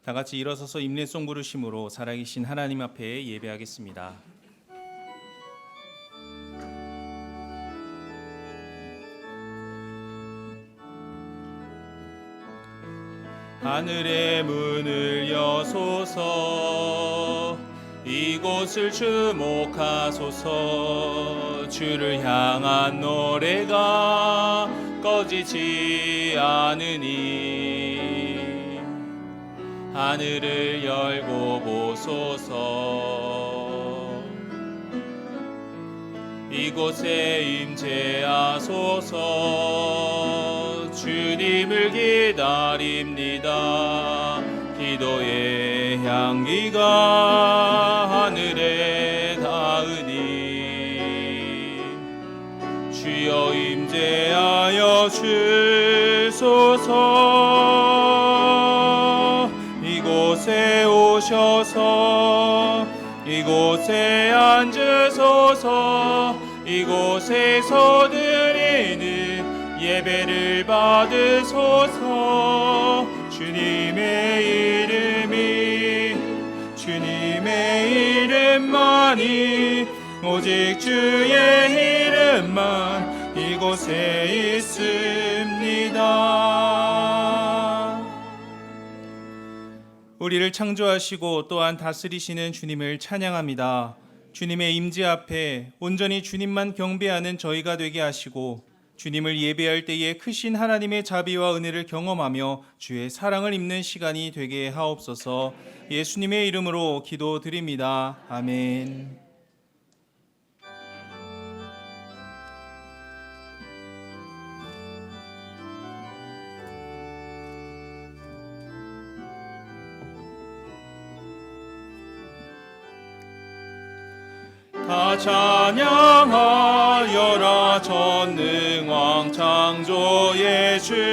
다 같이 일어서서 임례송 부르심으로 살아계신 하나님 앞에 예배하겠습니다. 하늘의 문을 여소서, 이곳을 주목하소서. 주를 향한 노래가 꺼지지 않으니 하늘을 열고 보소서. 이곳에 임재하소서. 주님을 기다립니다. 기도의 향기가 하늘에 닿으니 주여 임재하여 주소서. 이곳에 오셔서 이곳에 앉으소서. 이곳에서 드리는 예배를 받으소서. 주님의 이름만이, 오직 주의 이름만 이곳에 있습니다. 우리를 창조하시고 또한 다스리시는 주님을 찬양합니다. 주님의 임재 앞에 온전히 주님만 경배하는 저희가 되게 하시고, 주님을 예배할 때에 크신 하나님의 자비와 은혜를 경험하며 주의 사랑을 입는 시간이 되게 하옵소서. 예수님의 이름으로 기도드립니다. 아멘. 다 찬양하여라 전능왕 창조의 주께.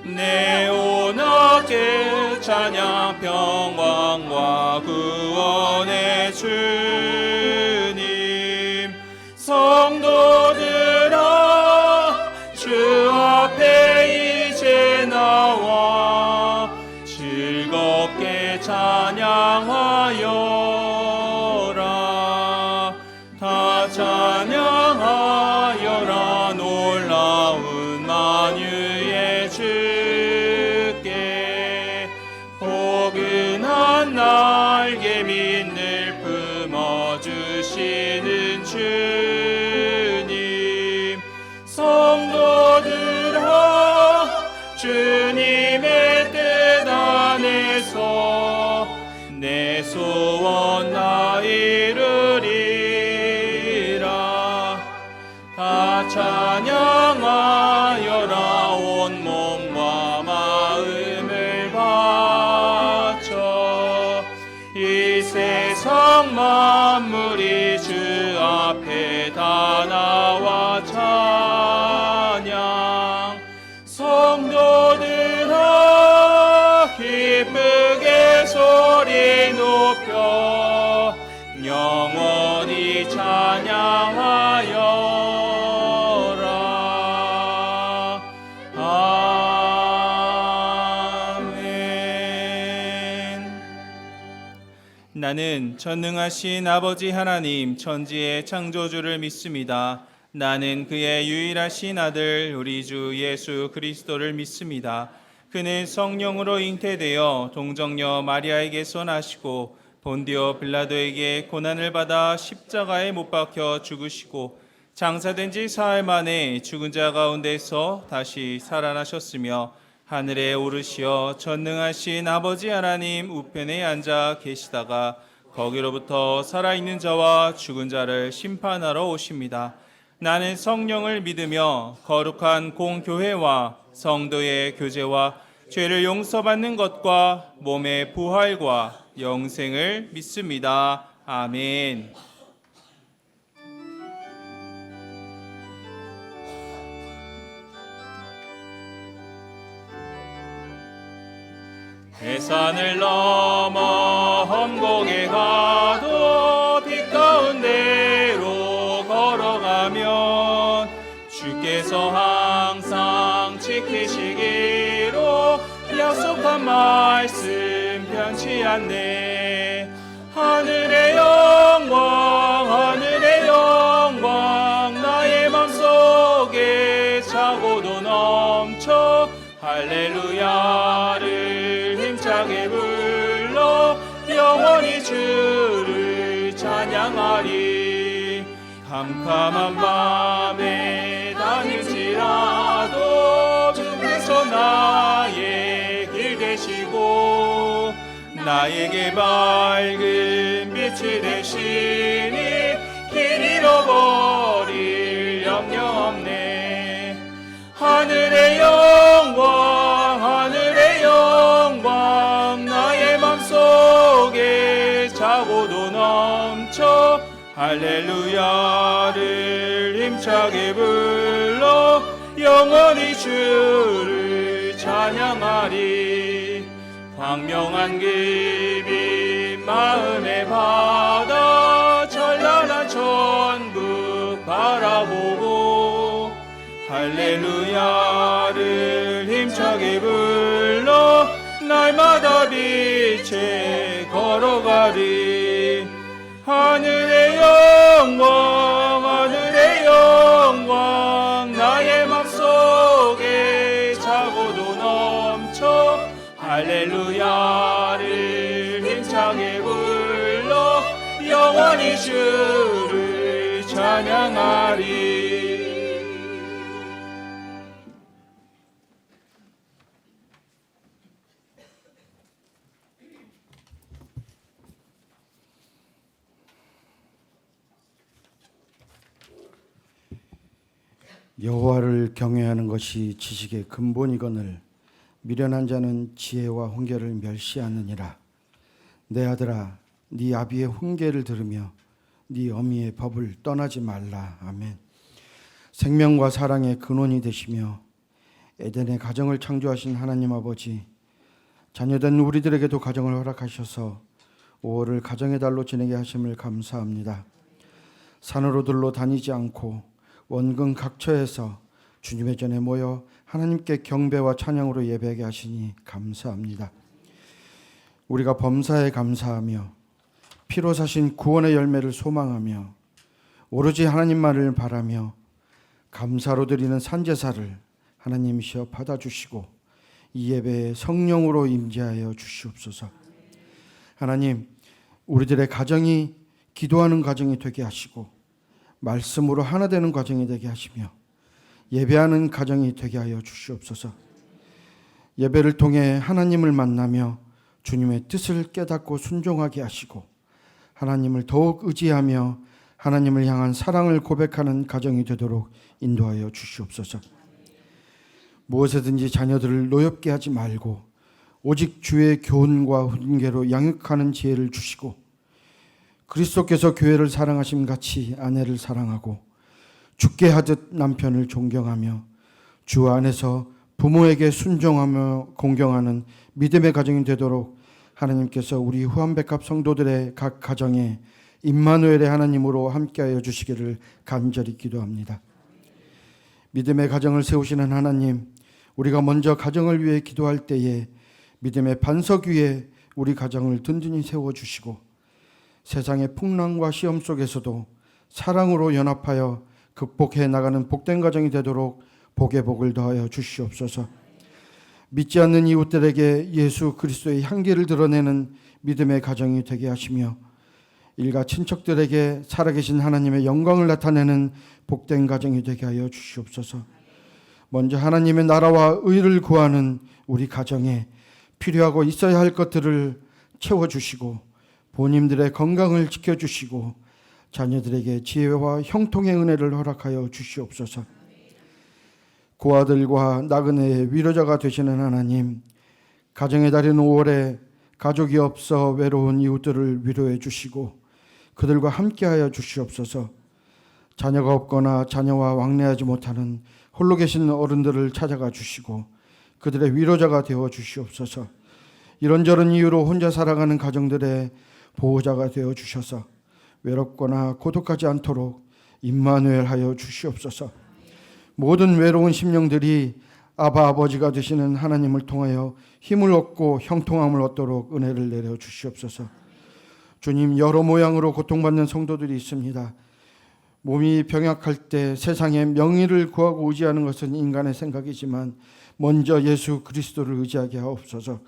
내 온 어깨 찬양 평강과 구원의 주님. 성도들아 주 앞에 이제 나와 즐겁게 찬양하여 찬양하여라 놀라운 만유의 주께. 포근한 날개 민을 품어주시는 주님. 성도들아 주님의 뜻 안에서 내 소원 다 이루리. 찬양하여라 온 몸과 마음을 바쳐. 이 세상 만물이 주 앞에 다 나와 찬양. 성도들아 기쁘게 소리 높여 영원히 찬양하여 나는 전능하신 아버지 하나님 천지의 창조주를 믿습니다. 나는 그의 유일하신 아들 우리 주 예수 그리스도를 믿습니다. 그는 성령으로 잉태되어 동정녀 마리아에게서 나시고 본디오 빌라도에게 고난을 받아 십자가에 못 박혀 죽으시고 장사된 지 사흘 만에 죽은 자 가운데서 다시 살아나셨으며 하늘에 오르시어 전능하신 아버지 하나님 우편에 앉아 계시다가 거기로부터 살아있는 자와 죽은 자를 심판하러 오십니다. 나는 성령을 믿으며 거룩한 공교회와 성도의 교제와 죄를 용서받는 것과 몸의 부활과 영생을 믿습니다. 아멘. 해산을 넘어 험곡에 가도 빛 가운데로 걸어가면 주께서 항상 지키시기로 약속한 말씀 변치 않네. 하늘의 영광 나의 맘속에 차고도 넘쳐 할렐루야를 힘차게 불러 영원히 주를 찬양하리. 캄캄한 밤에 다닐지라도 주께서 나의 길 되시고 나에게 밝은 빛이 되시니 길 잃어버릴 염려 없네. 하늘의 영광 나의 맘속에 차고도 넘쳐 할렐루야를 힘차게 불러 영원히 주를 찬양하리. 광명한 그 빛 마음의 바다 찬란한 천국 바라보고 할렐루야를 힘차게 불러 날마다 빛에 걸어가리. 하늘의 영광 나의 맘속에 차고도 넘쳐 할렐루야를 힘차게 불러 영원히 주를 찬양하리. 여호와를 경외하는 것이 지식의 근본이거늘 미련한 자는 지혜와 훈계를 멸시하느니라. 내 아들아, 네 아비의 훈계를 들으며 네 어미의 법을 떠나지 말라. 아멘. 생명과 사랑의 근원이 되시며 에덴의 가정을 창조하신 하나님 아버지, 자녀된 우리들에게도 가정을 허락하셔서 5월을 가정의 달로 지내게 하심을 감사합니다. 산으로 들로 다니지 않고 원근 각처에서 주님의 전에 모여 하나님께 경배와 찬양으로 예배하게 하시니 감사합니다. 우리가 범사에 감사하며 피로 사신 구원의 열매를 소망하며 오로지 하나님만을 바라며 감사로 드리는 산제사를 하나님이시여 받아주시고 이 예배에 성령으로 임재하여 주시옵소서. 하나님, 우리들의 가정이 기도하는 가정이 되게 하시고 말씀으로 하나 되는 가정이 되게 하시며 예배하는 가정이 되게 하여 주시옵소서. 예배를 통해 하나님을 만나며 주님의 뜻을 깨닫고 순종하게 하시고 하나님을 더욱 의지하며 하나님을 향한 사랑을 고백하는 가정이 되도록 인도하여 주시옵소서. 무엇에든지 자녀들을 노엽게 하지 말고 오직 주의 교훈과 훈계로 양육하는 지혜를 주시고 그리스도께서 교회를 사랑하심 같이 아내를 사랑하고 죽게 하듯 남편을 존경하며 주 안에서 부모에게 순종하며 공경하는 믿음의 가정이 되도록 하나님께서 우리 후한백합 성도들의 각 가정에 임마누엘의 하나님으로 함께하여 주시기를 간절히 기도합니다. 믿음의 가정을 세우시는 하나님, 우리가 먼저 가정을 위해 기도할 때에 믿음의 반석 위에 우리 가정을 든든히 세워주시고 세상의 풍랑과 시험 속에서도 사랑으로 연합하여 극복해 나가는 복된 가정이 되도록 복의 복을 더하여 주시옵소서. 믿지 않는 이웃들에게 예수 그리스도의 향기를 드러내는 믿음의 가정이 되게 하시며 일가 친척들에게 살아계신 하나님의 영광을 나타내는 복된 가정이 되게 하여 주시옵소서. 먼저 하나님의 나라와 의를 구하는 우리 가정에 필요하고 있어야 할 것들을 채워주시고 부모님들의 건강을 지켜주시고 자녀들에게 지혜와 형통의 은혜를 허락하여 주시옵소서. 고아들과 나그네의 위로자가 되시는 하나님, 가정의 달인 5월에 가족이 없어 외로운 이웃들을 위로해 주시고 그들과 함께하여 주시옵소서. 자녀가 없거나 자녀와 왕래하지 못하는 홀로 계신 어른들을 찾아가 주시고 그들의 위로자가 되어 주시옵소서. 이런저런 이유로 혼자 살아가는 가정들의 보호자가 되어 주셔서 외롭거나 고독하지 않도록 임마누엘 하여 주시옵소서. 모든 외로운 심령들이 아바 아버지가 되시는 하나님을 통하여 힘을 얻고 형통함을 얻도록 은혜를 내려 주시옵소서. 주님, 여러 모양으로 고통받는 성도들이 있습니다. 몸이 병약할 때 세상의 명의를 구하고 의지하는 것은 인간의 생각이지만 먼저 예수 그리스도를 의지하게 하옵소서.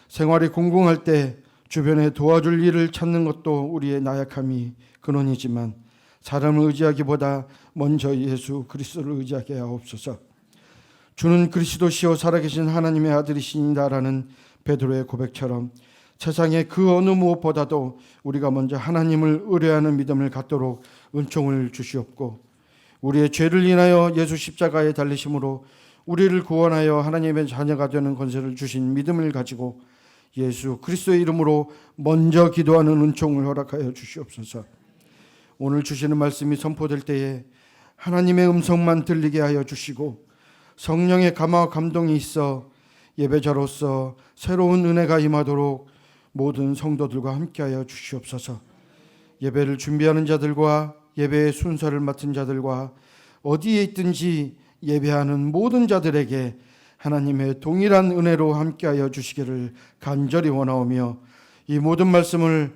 생활이 궁궁할 때 주변에 도와줄 일을 찾는 것도 우리의 나약함이 근원이지만 사람을 의지하기보다 먼저 예수 그리스도를 의지하게 하옵소서. 주는 그리스도시요 살아계신 하나님의 아들이시니다라는 베드로의 고백처럼 세상의 그 어느 무엇보다도 우리가 먼저 하나님을 의뢰하는 믿음을 갖도록 은총을 주시옵고, 우리의 죄를 인하여 예수 십자가에 달리심으로 우리를 구원하여 하나님의 자녀가 되는 권세를 주신 믿음을 가지고 예수 그리스도의 이름으로 먼저 기도하는 은총을 허락하여 주시옵소서. 오늘 주시는 말씀이 선포될 때에 하나님의 음성만 들리게 하여 주시고 성령의 감화와 감동이 있어 예배자로서 새로운 은혜가 임하도록 모든 성도들과 함께하여 주시옵소서. 예배를 준비하는 자들과 예배의 순서를 맡은 자들과 어디에 있든지 예배하는 모든 자들에게 하나님의 동일한 은혜로 함께하여 주시기를 간절히 원하오며, 이 모든 말씀을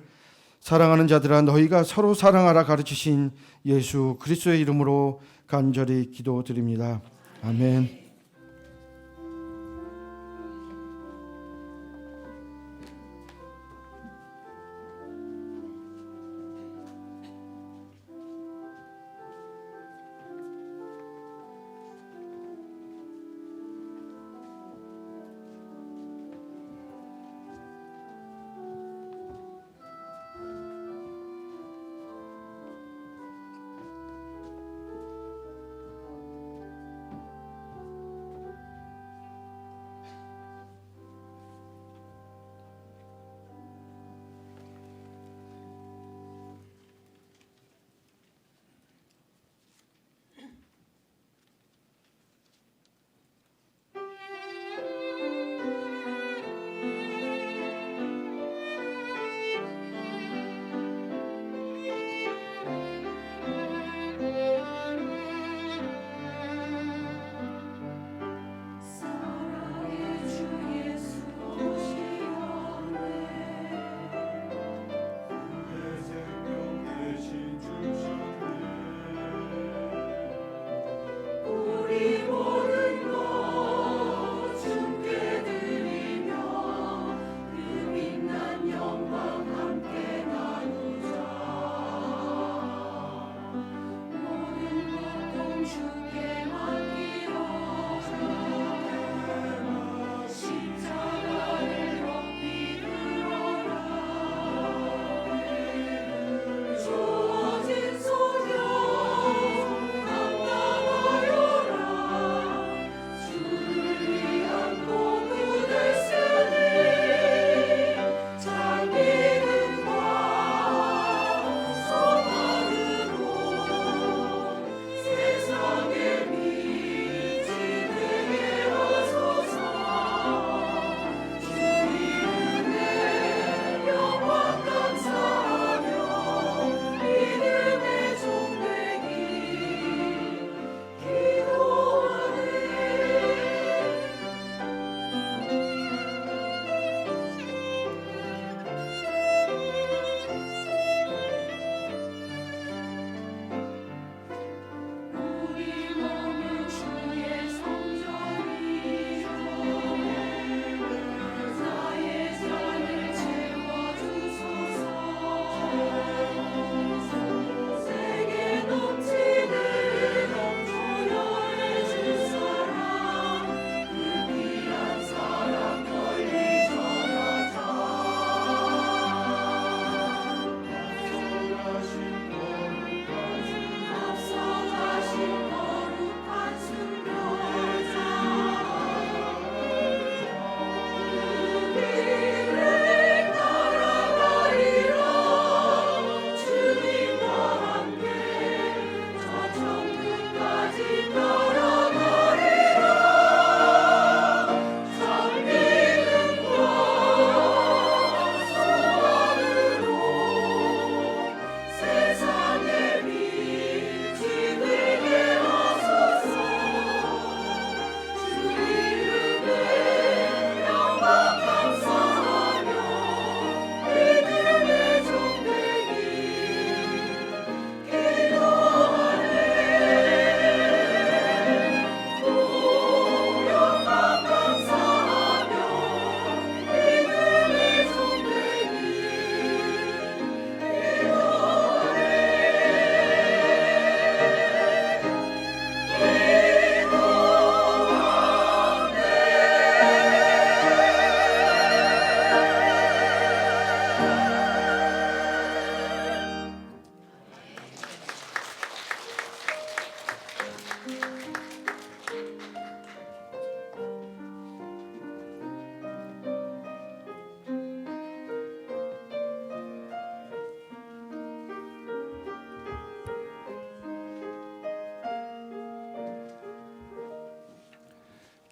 사랑하는 자들아 너희가 서로 사랑하라 가르치신 예수 그리스도의 이름으로 간절히 기도드립니다. 아멘.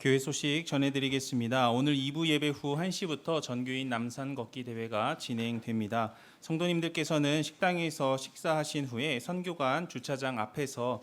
교회 소식 전해드리겠습니다. 오늘 2부 예배 후 1시부터 전교인 남산 걷기 대회가 진행됩니다. 성도님들께서는 식당에서 식사하신 후에 선교관 주차장 앞에서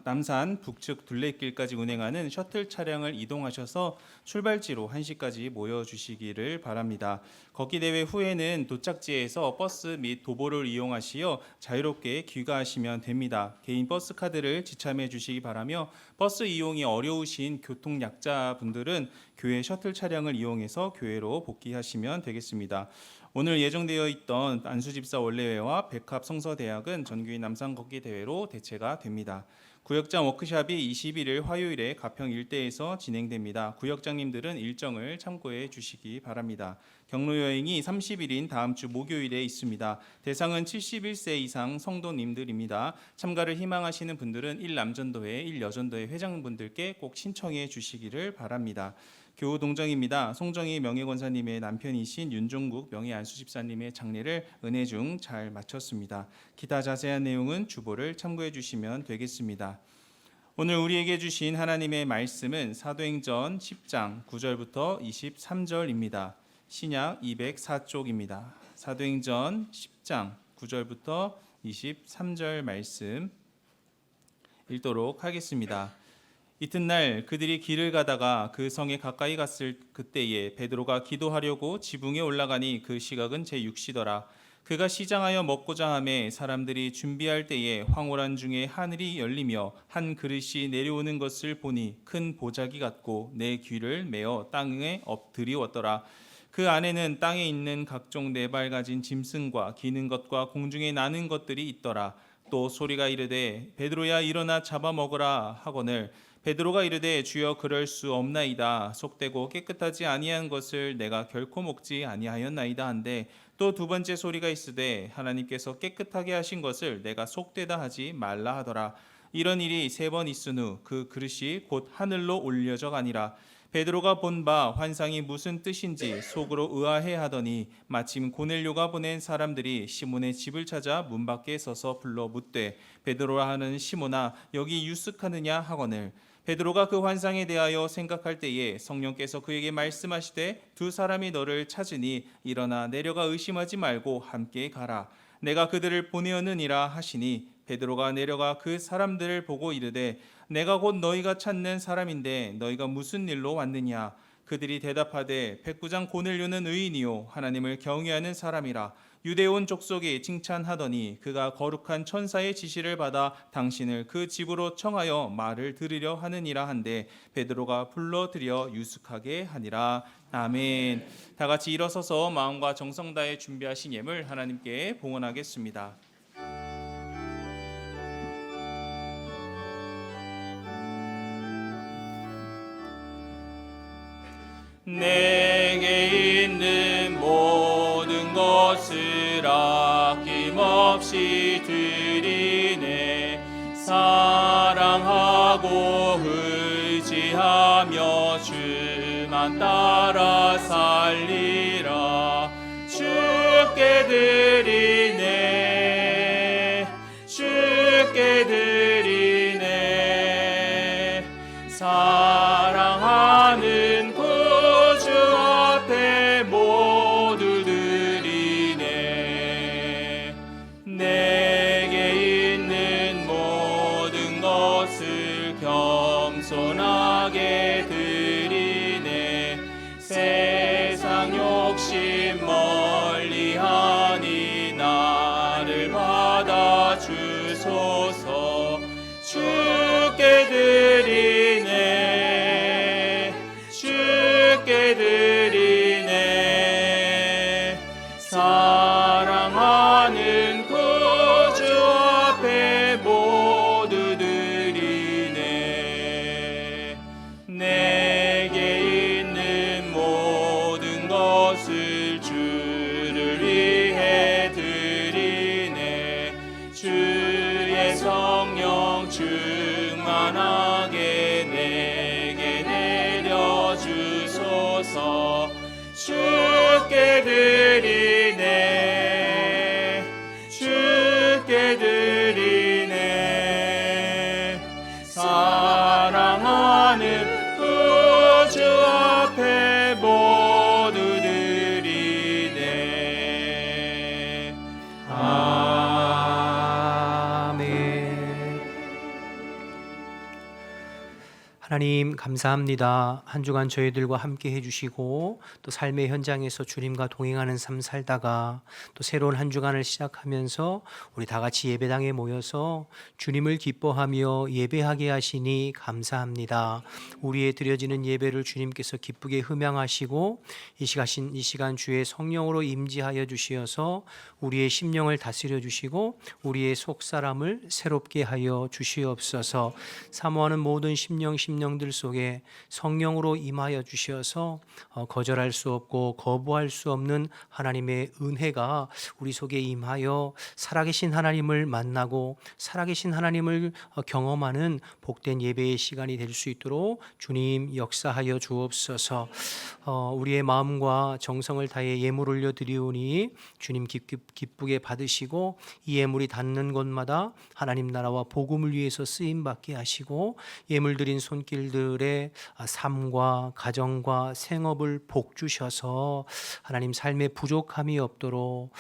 남산 북측 둘레길까지 운행하는 셔틀 차량을 이동하셔서 출발지로 1시까지 모여주시기를 바랍니다. 걷기 대회 후에는 도착지에서 버스 및 도보를 이용하시어 자유롭게 귀가하시면 됩니다. 개인 버스 카드를 지참해 주시기 바라며 버스 이용이 어려우신 교통약자분들은 교회 셔틀 차량을 이용해서 교회로 복귀하시면 되겠습니다. 오늘 예정되어 있던 안수집사 원래회와 백합 성서대학은 전교인 남산 걷기 대회로 대체가 됩니다. 구역장 워크숍이 21일 화요일에 가평 일대에서 진행됩니다. 구역장님들은 일정을 참고해 주시기 바랍니다. 경로여행이 30일인 다음 주 목요일에 있습니다. 대상은 71세 이상 성도님들입니다. 참가를 희망하시는 분들은 1남전도회, 1여전도회 회장분들께 꼭 신청해 주시기를 바랍니다. 교우 동정입니다. 송정희 명예권사님의 남편이신 윤종국 명예안수집사님의 장례를 은혜 중 잘 마쳤습니다. 기타 자세한 내용은 주보를 참고해 주시면 되겠습니다. 오늘 우리에게 주신 하나님의 말씀은 사도행전 10장 9절부터 23절입니다. 신약 204쪽입니다. 사도행전 10장 9절부터 23절 말씀 읽도록 하겠습니다. 이튿날 그들이 길을 가다가 그 성에 가까이 갔을 그때에 베드로가 기도하려고 지붕에 올라가니 그 시각은 제6시더라. 그가 시장하여 먹고자 하매 사람들이 준비할 때에 황홀한 중에 하늘이 열리며 한 그릇이 내려오는 것을 보니 큰 보자기 같고 내 귀를 메어 땅에 엎드리웠더라. 그 안에는 땅에 있는 각종 네 발 가진 짐승과 기는 것과 공중에 나는 것들이 있더라. 또 소리가 이르되 베드로야 일어나 잡아먹으라 하거늘 베드로가 이르되 주여 그럴 수 없나이다. 속되고 깨끗하지 아니한 것을 내가 결코 먹지 아니하였나이다 한데 또 두 번째 소리가 있으되 하나님께서 깨끗하게 하신 것을 내가 속되다 하지 말라 하더라. 이런 일이 3번 있은 후 그 그릇이 곧 하늘로 올려져 가니라. 베드로가 본 바 환상이 무슨 뜻인지 속으로 의아해 하더니 마침 고넬료가 보낸 사람들이 시몬의 집을 찾아 문 밖에 서서 불러 묻되 베드로라 하는 시몬아 여기 유숙하느냐 하거늘 베드로가 그 환상에 대하여 생각할 때에 성령께서 그에게 말씀하시되 두 사람이 너를 찾으니 일어나 내려가 의심하지 말고 함께 가라. 내가 그들을 보내었느니라 하시니 베드로가 내려가 그 사람들을 보고 이르되 내가 곧 너희가 찾는 사람인데 너희가 무슨 일로 왔느냐. 그들이 대답하되 백부장 고넬료는 의인이요 하나님을 경외하는 사람이라. 유대 온 족속이 칭찬하더니 그가 거룩한 천사의 지시를 받아 당신을 그 집으로 청하여 말을 들으려 하느니라 한데 베드로가 불러들여 유숙하게 하니라. 아멘. 다 같이 일어서서 마음과 정성 다해 준비하신 예물 하나님께 봉헌하겠습니다. 내게 있는 모든 것을 아낌없이 드리네. 사랑하고 의지하며 주만 따라 살리라. 주께 드리네. 주께 드리네. 사랑하는 구주 앞에 모두 드리네. 내게 있는 모든 것을 겸손하게 드리네. 세상 욕심 멀리하니 나를 받아 주소서. 주께 드리네. 주께 드리네. 사랑하는 구주 앞에 모두 드리네. 내게 있는 모든 것을 주를 위해 드리네. 주의 성령 충만하게 내게 내려주소서. 주께 드리네. 주께 드리네. 사랑하는 하나님 감사합니다. 한 주간 저희들과 함께 해주시고 또 삶의 현장에서 주님과 동행하는 삶 살다가 또 새로운 한 주간을 시작하면서 우리 다 같이 예배당에 모여서 주님을 기뻐하며 예배하게 하시니 감사합니다. 우리의 드려지는 예배를 주님께서 기쁘게 흠양하시고 이 시간 주의 성령으로 임재하여 주시어서 우리의 심령을 다스려 주시고 우리의 속사람을 새롭게 하여 주시옵소서. 사모하는 모든 심령들 속에 성령으로 임하여 주셔서 거절할 수 없고 거부할 수 없는 하나님의 은혜가 우리 속에 임하여 살아계신 하나님을 만나고 살아계신 하나님을 경험하는 복된 예배의 시간이 될 수 있도록 주님 역사하여 주옵소서. 우리의 마음과 정성을 다해 예물 올려 드리오니 주님 기쁘게 받으시고 이 예물이 닿는 곳마다 하나님 나라와 복음을 위해서 쓰임 받게 하시고 예물 드린 손길들의 삶과 가정과 생업을 복 주셔서 하나님 삶에 부족함이 없도록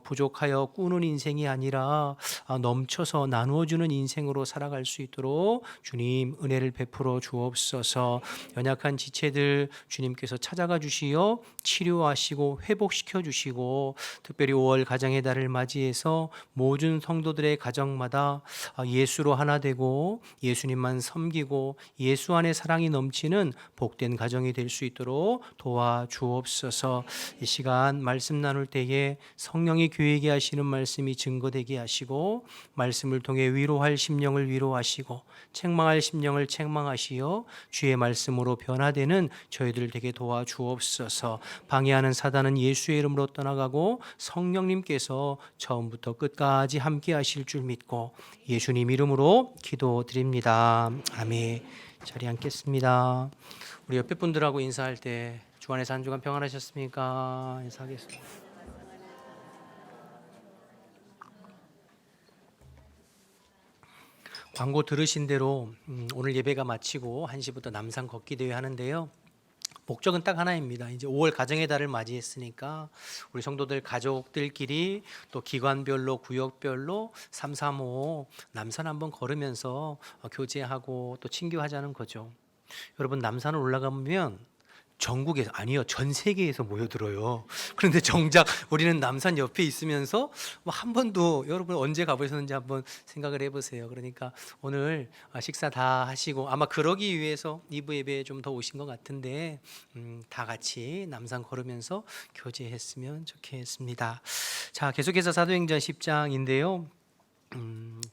부족하여 꾸는 인생이 아니라 넘쳐서 나누어 주는 인생으로 살아갈 수 있도록 주님 은혜를 베풀어 주옵소서. 연약한 지체들 주님께서 찾아가 주시어 치료하시고 회복시켜 주시고 특별히 5월 가정의 달을 맞이해서 모든 성도들의 가정마다 예수로 하나 되고 예수님만 섬기고 예수 안에 사랑이 넘치는 복된 가정이 될 수 있도록 도와주옵소서. 이 시간 말씀 나눌 때에 성령이 교회에게 하시는 말씀이 증거되게 하시고 말씀을 통해 위로할 심령을 위로하시고 책망할 심령을 책망하시어 주의 말씀으로 변화되는 저희들 되게 도와주옵소서. 방해하는 사단은 예수의 이름으로 떠나가고 성령님께서 처음부터 끝까지 함께 하실 줄 믿고 예수님 이름으로 기도드립니다. 아멘. 자리에 앉겠습니다. 우리 옆에 분들하고 인사할 때 주 안에서 한 주간 평안하셨습니까? 인사하겠습니다. 광고 들으신 대로 오늘 예배가 마치고 1시부터 남산 걷기 대회 하는데요. 목적은 딱 하나입니다. 이제 5월 가정의 달을 맞이했으니까 우리 성도들 가족들끼리 또 기관별로 구역별로 3, 3, 5 남산 한번 걸으면서 교제하고 또 친교하자는 거죠. 여러분 남산을 올라가면 전국에서 아니요 전 세계에서 모여들어요. 그런데 정작 우리는 남산 옆에 있으면서 한 번도 여러분 언제 가보셨는지 한번 생각을 해보세요. 그러니까 오늘 식사 다 하시고 아마 그러기 위해서 2부 예배에 좀 더 오신 것 같은데 다 같이 남산 걸으면서 교제했으면 좋겠습니다. 자, 계속해서 사도행전 10장인데요.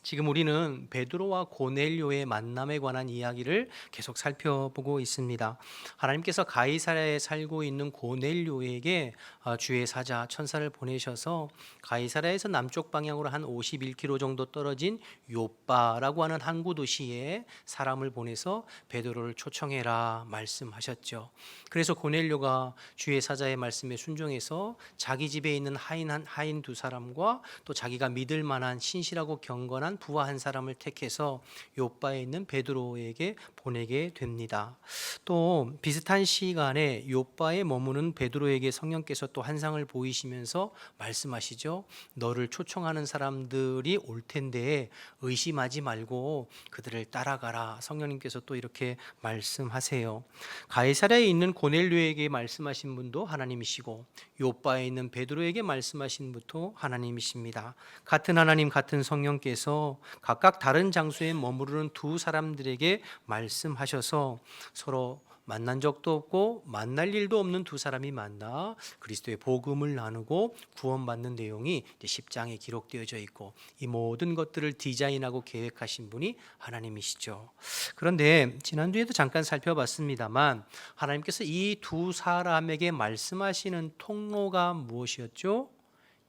지금 우리는 베드로와 고넬료의 만남에 관한 이야기를 계속 살펴보고 있습니다. 하나님께서 가이사랴에 살고 있는 고넬료에게 주의 사자 천사를 보내셔서 가이사랴에서 남쪽 방향으로 한 51km 정도 떨어진 요빠라고 하는 항구 도시에 사람을 보내서 베드로를 초청해라 말씀하셨죠. 그래서 고넬료가 주의 사자의 말씀에 순종해서 자기 집에 있는 하인 두 사람과 또 자기가 믿을 만한 신실하고 경건한 부하 한 사람을 택해서 요빠에 있는 베드로에게 보내게 됩니다. 또 비슷한 시간에 요빠에 머무는 베드로에게 성령께서 또 환상을 보이시면서 말씀하시죠. 너를 초청하는 사람들이 올 텐데 의심하지 말고 그들을 따라가라. 성령님께서 또 이렇게 말씀하세요. 가이사랴에 있는 고넬료에게 말씀하신 분도 하나님이시고 요빠에 있는 베드로에게 말씀하신 분도 하나님이십니다. 같은 하나님 같은 성령께서 각각 다른 장소에 머무르는 두 사람들에게 말씀하셔서 서로 만난 적도 없고 만날 일도 없는 두 사람이 만나 그리스도의 복음을 나누고 구원받는 내용이 10장에 기록되어져 있고 이 모든 것들을 디자인하고 계획하신 분이 하나님이시죠. 그런데 지난주에도 잠깐 살펴봤습니다만 하나님께서 이 두 사람에게 말씀하시는 통로가 무엇이었죠?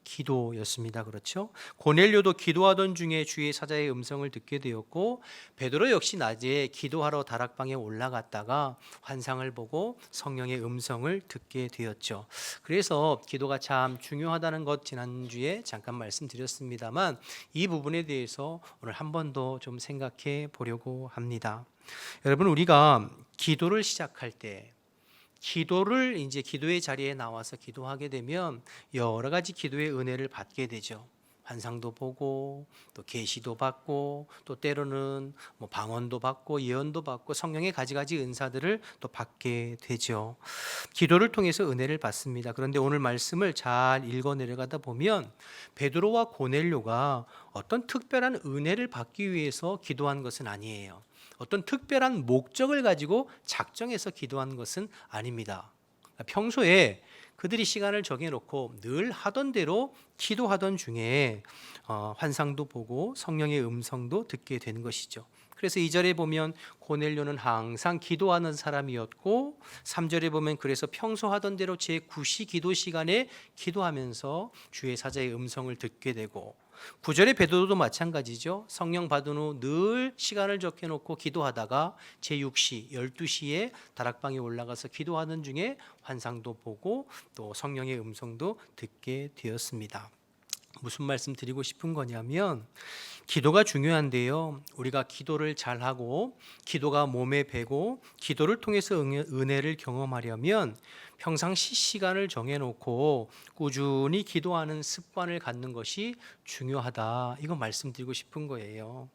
기도였습니다. 그렇죠? 고넬료도 기도하던 중에 주의 사자의 음성을 듣게 되었고 베드로 역시 낮에 기도하러 다락방에 올라갔다가 환상을 보고 성령의 음성을 듣게 되었죠. 그래서 기도가 참 중요하다는 것 지난주에 잠깐 말씀드렸습니다만 이 부분에 대해서 오늘 한 번 더 좀 생각해 보려고 합니다. 여러분 우리가 기도를 시작할 때 기도를 이제 기도의 자리에 나와서 기도하게 되면 여러 가지 기도의 은혜를 받게 되죠. 환상도 보고 또 계시도 받고 또 때로는 뭐 방언도 받고 예언도 받고 성령의 가지가지 은사들을 또 받게 되죠. 기도를 통해서 은혜를 받습니다. 그런데 오늘 말씀을 잘 읽어 내려가다 보면 베드로와 고넬료가 어떤 특별한 은혜를 받기 위해서 기도한 것은 아니에요. 어떤 특별한 목적을 가지고 작정해서 기도한 것은 아닙니다. 평소에 그들이 시간을 정해놓고 늘 하던 대로 기도하던 중에 환상도 보고 성령의 음성도 듣게 되는 것이죠. 그래서 2절에 보면 고넬료는 항상 기도하는 사람이었고 3절에 보면 그래서 평소 하던 대로 제9시 기도 시간에 기도하면서 주의 사자의 음성을 듣게 되고 9절의 베드로도 마찬가지죠. 성령 받은 후 늘 시간을 적혀놓고 기도하다가 제6시 12시에 다락방에 올라가서 기도하는 중에 환상도 보고 또 성령의 음성도 듣게 되었습니다. 무슨 말씀 드리고 싶은 거냐면 기도가 중요한데요. 우리가 기도를 잘하고 기도가 몸에 배고 기도를 통해서 은혜를 경험하려면 평상시 시간을 정해놓고 꾸준히 기도하는 습관을 갖는 것이 중요하다. 이거 말씀드리고 싶은 거예요.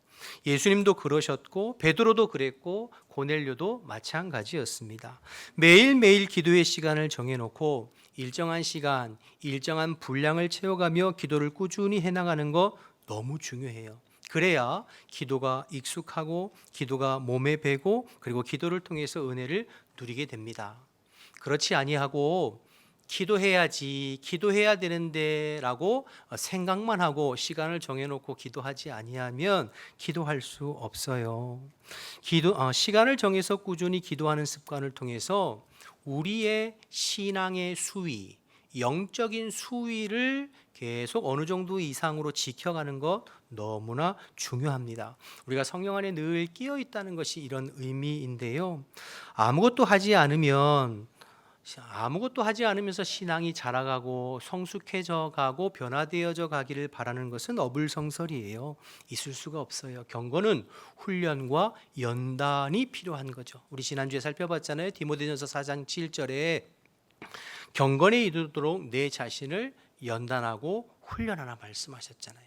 예수님도 그러셨고 베드로도 그랬고 고넬료도 마찬가지였습니다. 매일매일 기도의 시간을 정해놓고 일정한 시간, 일정한 분량을 채워가며 기도를 꾸준히 해나가는 거 너무 중요해요. 그래야 기도가 익숙하고 기도가 몸에 배고 그리고 기도를 통해서 은혜를 누리게 됩니다. 그렇지 아니하고 기도해야지, 기도해야 되는데 라고 생각만 하고 시간을 정해놓고 기도하지 아니하면 기도할 수 없어요. 시간을 정해서 꾸준히 기도하는 습관을 통해서 우리의 신앙의 수위, 영적인 수위를 계속 어느 정도 이상으로 지켜가는 것 너무나 중요합니다. 우리가 성령 안에 늘 끼어 있다는 것이 이런 의미인데요. 아무것도 하지 않으면서 신앙이 자라가고 성숙해져 가고 변화되어져 가기를 바라는 것은 어불성설이에요. 있을 수가 없어요. 경건은 훈련과 연단이 필요한 거죠. 우리 지난주에 살펴봤잖아요. 디모데전서 4장 7절에 경건에 이르도록 내 자신을 연단하고 훈련하라 말씀하셨잖아요.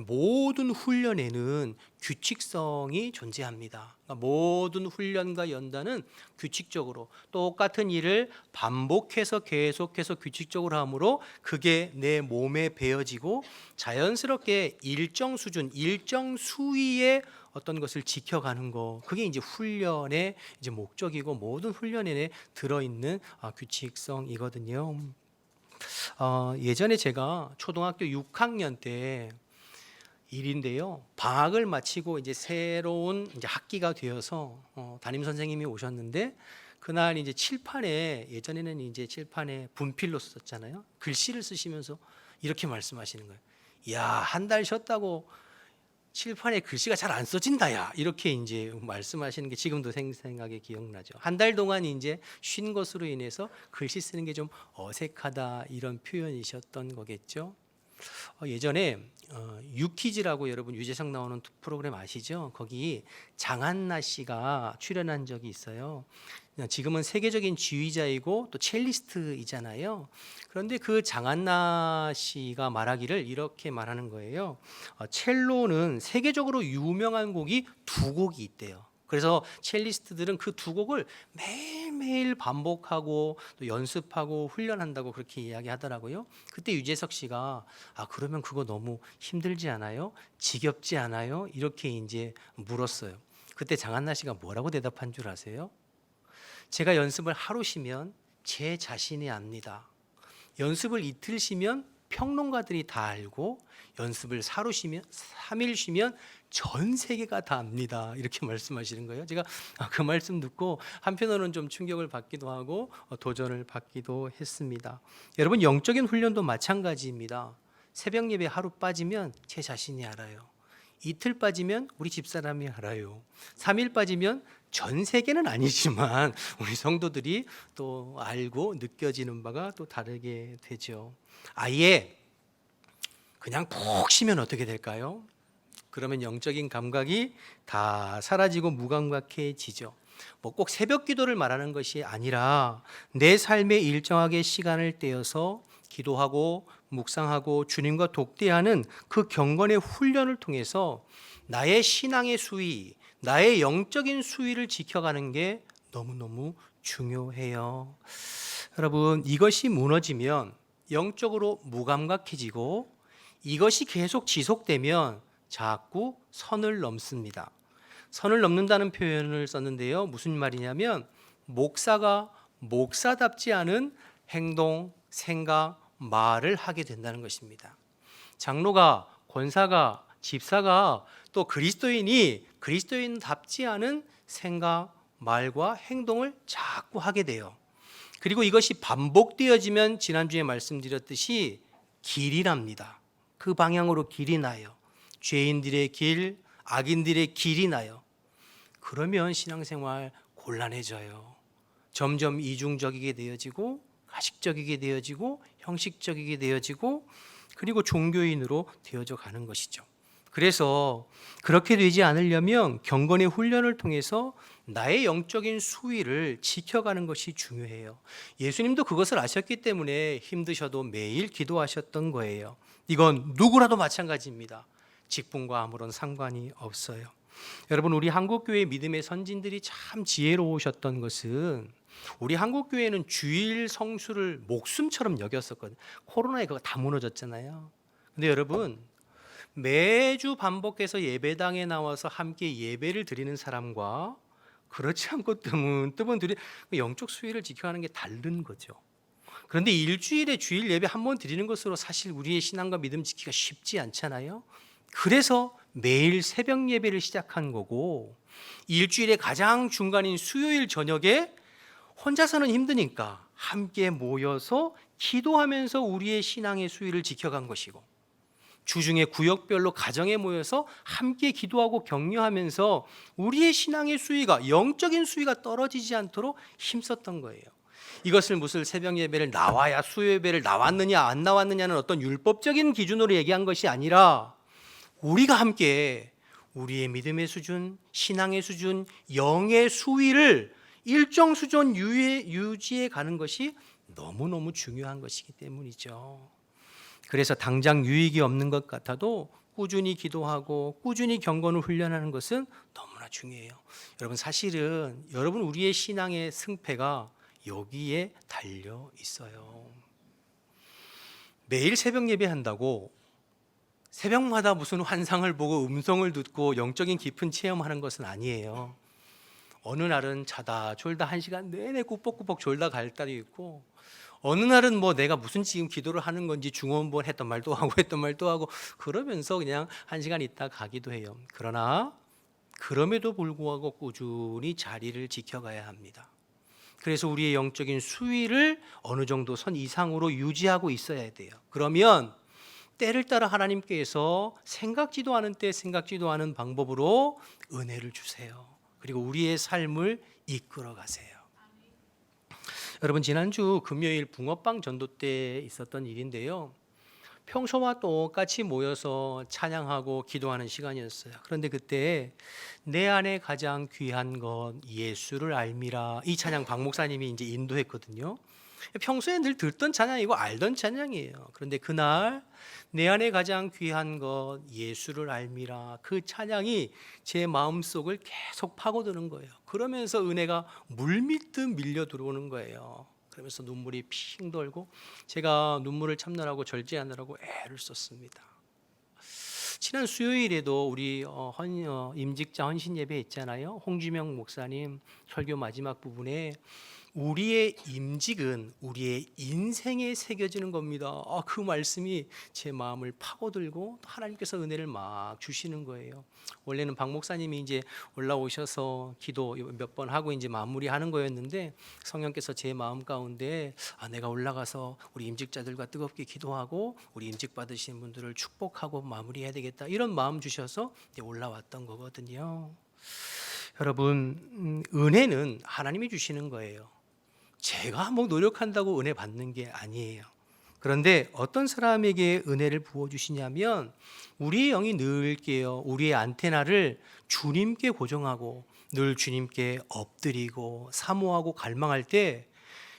모든 훈련에는 규칙성이 존재합니다. 그러니까 모든 훈련과 연단은 규칙적으로 똑같은 일을 반복해서 계속해서 규칙적으로 함으로 그게 내 몸에 배어지고 자연스럽게 일정 수준, 일정 수위의 어떤 것을 지켜가는 거, 그게 이제 훈련의 이제 목적이고 모든 훈련에 들어있는 규칙성이거든요. 예전에 제가 초등학교 6학년 때 일인데요. 방학을 마치고 이제 새로운 이제 학기가 되어서 담임 선생님이 오셨는데 그날 이제 칠판에 예전에는 이제 칠판에 분필로 썼잖아요. 글씨를 쓰시면서 이렇게 말씀하시는 거예요. 야, 한 달 쉬었다고 칠판에 글씨가 잘 안 써진다야. 이렇게 이제 말씀하시는 게 지금도 생생하게 기억나죠. 한 달 동안 이제 쉰 것으로 인해서 글씨 쓰는 게 좀 어색하다 이런 표현이셨던 거겠죠. 예전에 유퀴즈라고 여러분 유재석 나오는 프로그램 아시죠? 거기 장한나 씨가 출연한 적이 있어요. 지금은 세계적인 지휘자이고 또 첼리스트이잖아요. 그런데 그 장한나 씨가 말하기를 이렇게 말하는 거예요. 첼로는 세계적으로 유명한 곡이 2곡이 있대요. 그래서 첼리스트들은 그 2곡을 매일매일 반복하고 또 연습하고 훈련한다고 그렇게 이야기하더라고요. 그때 유재석 씨가 그러면 그거 너무 힘들지 않아요? 지겹지 않아요? 이렇게 이제 물었어요. 그때 장한나 씨가 뭐라고 대답한 줄 아세요? 제가 연습을 하루 쉬면 제 자신이 압니다. 연습을 이틀 쉬면 평론가들이 다 알고 연습을 3일 쉬면 전 세계가 다 압니다. 이렇게 말씀하시는 거예요. 제가 그 말씀 듣고 한편으로는 좀 충격을 받기도 하고 도전을 받기도 했습니다. 여러분 영적인 훈련도 마찬가지입니다. 새벽 예배 하루 빠지면 제 자신이 알아요. 이틀 빠지면 우리 집사람이 알아요. 3일 빠지면 전 세계는 아니지만 우리 성도들이 또 알고 느껴지는 바가 또 다르게 되죠. 아예 그냥 푹 쉬면 어떻게 될까요? 그러면 영적인 감각이 다 사라지고 무감각해지죠. 꼭 새벽 기도를 말하는 것이 아니라 내 삶에 일정하게 시간을 떼어서 기도하고 묵상하고 주님과 독대하는 그 경건의 훈련을 통해서 나의 신앙의 수위, 나의 영적인 수위를 지켜가는 게 너무너무 중요해요. 여러분, 이것이 무너지면 영적으로 무감각해지고 이것이 계속 지속되면 자꾸 선을 넘습니다. 선을 넘는다는 표현을 썼는데요. 무슨 말이냐면 목사가 목사답지 않은 행동, 생각, 말을 하게 된다는 것입니다. 장로가, 권사가, 집사가 또 그리스도인이 그리스도인답지 않은 생각, 말과 행동을 자꾸 하게 돼요. 그리고 이것이 반복되어지면 지난주에 말씀드렸듯이 길이 납니다. 그 방향으로 길이 나요. 죄인들의 길, 악인들의 길이 나요. 그러면 신앙생활 곤란해져요. 점점 이중적이게 되어지고 가식적이게 되어지고 형식적이게 되어지고 그리고 종교인으로 되어져 가는 것이죠. 그래서 그렇게 되지 않으려면 경건의 훈련을 통해서 나의 영적인 수위를 지켜가는 것이 중요해요. 예수님도 그것을 아셨기 때문에 힘드셔도 매일 기도하셨던 거예요. 이건 누구라도 마찬가지입니다. 직분과 아무런 상관이 없어요. 여러분, 우리 한국교회 믿음의 선진들이 참 지혜로우셨던 것은 우리 한국교회는 주일 성수를 목숨처럼 여겼었거든요. 코로나에 그거 다 무너졌잖아요. 근데 여러분, 매주 반복해서 예배당에 나와서 함께 예배를 드리는 사람과 그렇지 않고 뜨문뜨문 드리는 영적 수위를 지켜가는 게 다른 거죠. 그런데 일주일에 주일 예배 한 번 드리는 것으로 사실 우리의 신앙과 믿음 지키기가 쉽지 않잖아요. 그래서 매일 새벽 예배를 시작한 거고 일주일의 가장 중간인 수요일 저녁에 혼자서는 힘드니까 함께 모여서 기도하면서 우리의 신앙의 수위를 지켜간 것이고 주중에 구역별로 가정에 모여서 함께 기도하고 격려하면서 우리의 신앙의 수위가 영적인 수위가 떨어지지 않도록 힘썼던 거예요. 이것을 무슨 새벽 예배를 나와야 수요 예배를 나왔느냐 안 나왔느냐는 어떤 율법적인 기준으로 얘기한 것이 아니라 우리가 함께 우리의 믿음의 수준, 신앙의 수준, 영의 수위를 일정 수준 유지해 가는 것이 너무너무 중요한 것이기 때문이죠. 그래서 당장 유익이 없는 것 같아도 꾸준히 기도하고 꾸준히 경건을 훈련하는 것은 너무나 중요해요. 여러분, 사실은 여러분 우리의 신앙의 승패가 여기에 달려 있어요. 매일 새벽 예배한다고 새벽마다 무슨 환상을 보고 음성을 듣고 영적인 깊은 체험하는 것은 아니에요. 어느 날은 자다 졸다 1시간 내내 꾸벅꾸벅 졸다 갈 날이 있고 어느 날은 뭐 내가 무슨 지금 기도를 하는 건지 중원본 했던 말도 하고 했던 말도 하고 그러면서 그냥 1시간 있다 가기도 해요. 그러나 그럼에도 불구하고 꾸준히 자리를 지켜가야 합니다. 그래서 우리의 영적인 수위를 어느 정도 선 이상으로 유지하고 있어야 돼요. 그러면 때를 따라 하나님께서 생각지도 않은 때 생각지도 않은 방법으로 은혜를 주세요. 그리고 우리의 삶을 이끌어 가세요. 여러분, 지난주 금요일 붕어빵 전도 때 있었던 일인데요. 평소와 똑같이 모여서 찬양하고 기도하는 시간이었어요. 그런데 그때 내 안에 가장 귀한 것 예수를 알미라, 이 찬양 박 목사님이 이제 인도했거든요. 평소에 늘 듣던 찬양이고 알던 찬양이에요. 그런데 그날 내 안에 가장 귀한 것 예수를 알미라, 그 찬양이 제 마음속을 계속 파고드는 거예요. 그러면서 은혜가 물밀듯 밀려 들어오는 거예요. 그러면서 눈물이 핑 돌고 제가 눈물을 참느라고 절제하느라고 애를 썼습니다. 지난 수요일에도 우리 임직자 헌신 예배 있잖아요. 홍주명 목사님 설교 마지막 부분에 우리의 임직은 우리의 인생에 새겨지는 겁니다. 그 말씀이 제 마음을 파고들고 하나님께서 은혜를 막 주시는 거예요. 원래는 박 목사님이 이제 올라오셔서 기도 몇 번 하고 이제 마무리하는 거였는데 성령께서 제 마음 가운데 내가 올라가서 우리 임직자들과 뜨겁게 기도하고 우리 임직 받으신 분들을 축복하고 마무리해야 되겠다, 이런 마음 주셔서 이제 올라왔던 거거든요. 여러분, 은혜는 하나님이 주시는 거예요. 제가 뭐 노력한다고 은혜 받는 게 아니에요. 그런데 어떤 사람에게 은혜를 부어주시냐면 우리의 영이 늘 깨어 우리의 안테나를 주님께 고정하고 늘 주님께 엎드리고 사모하고 갈망할 때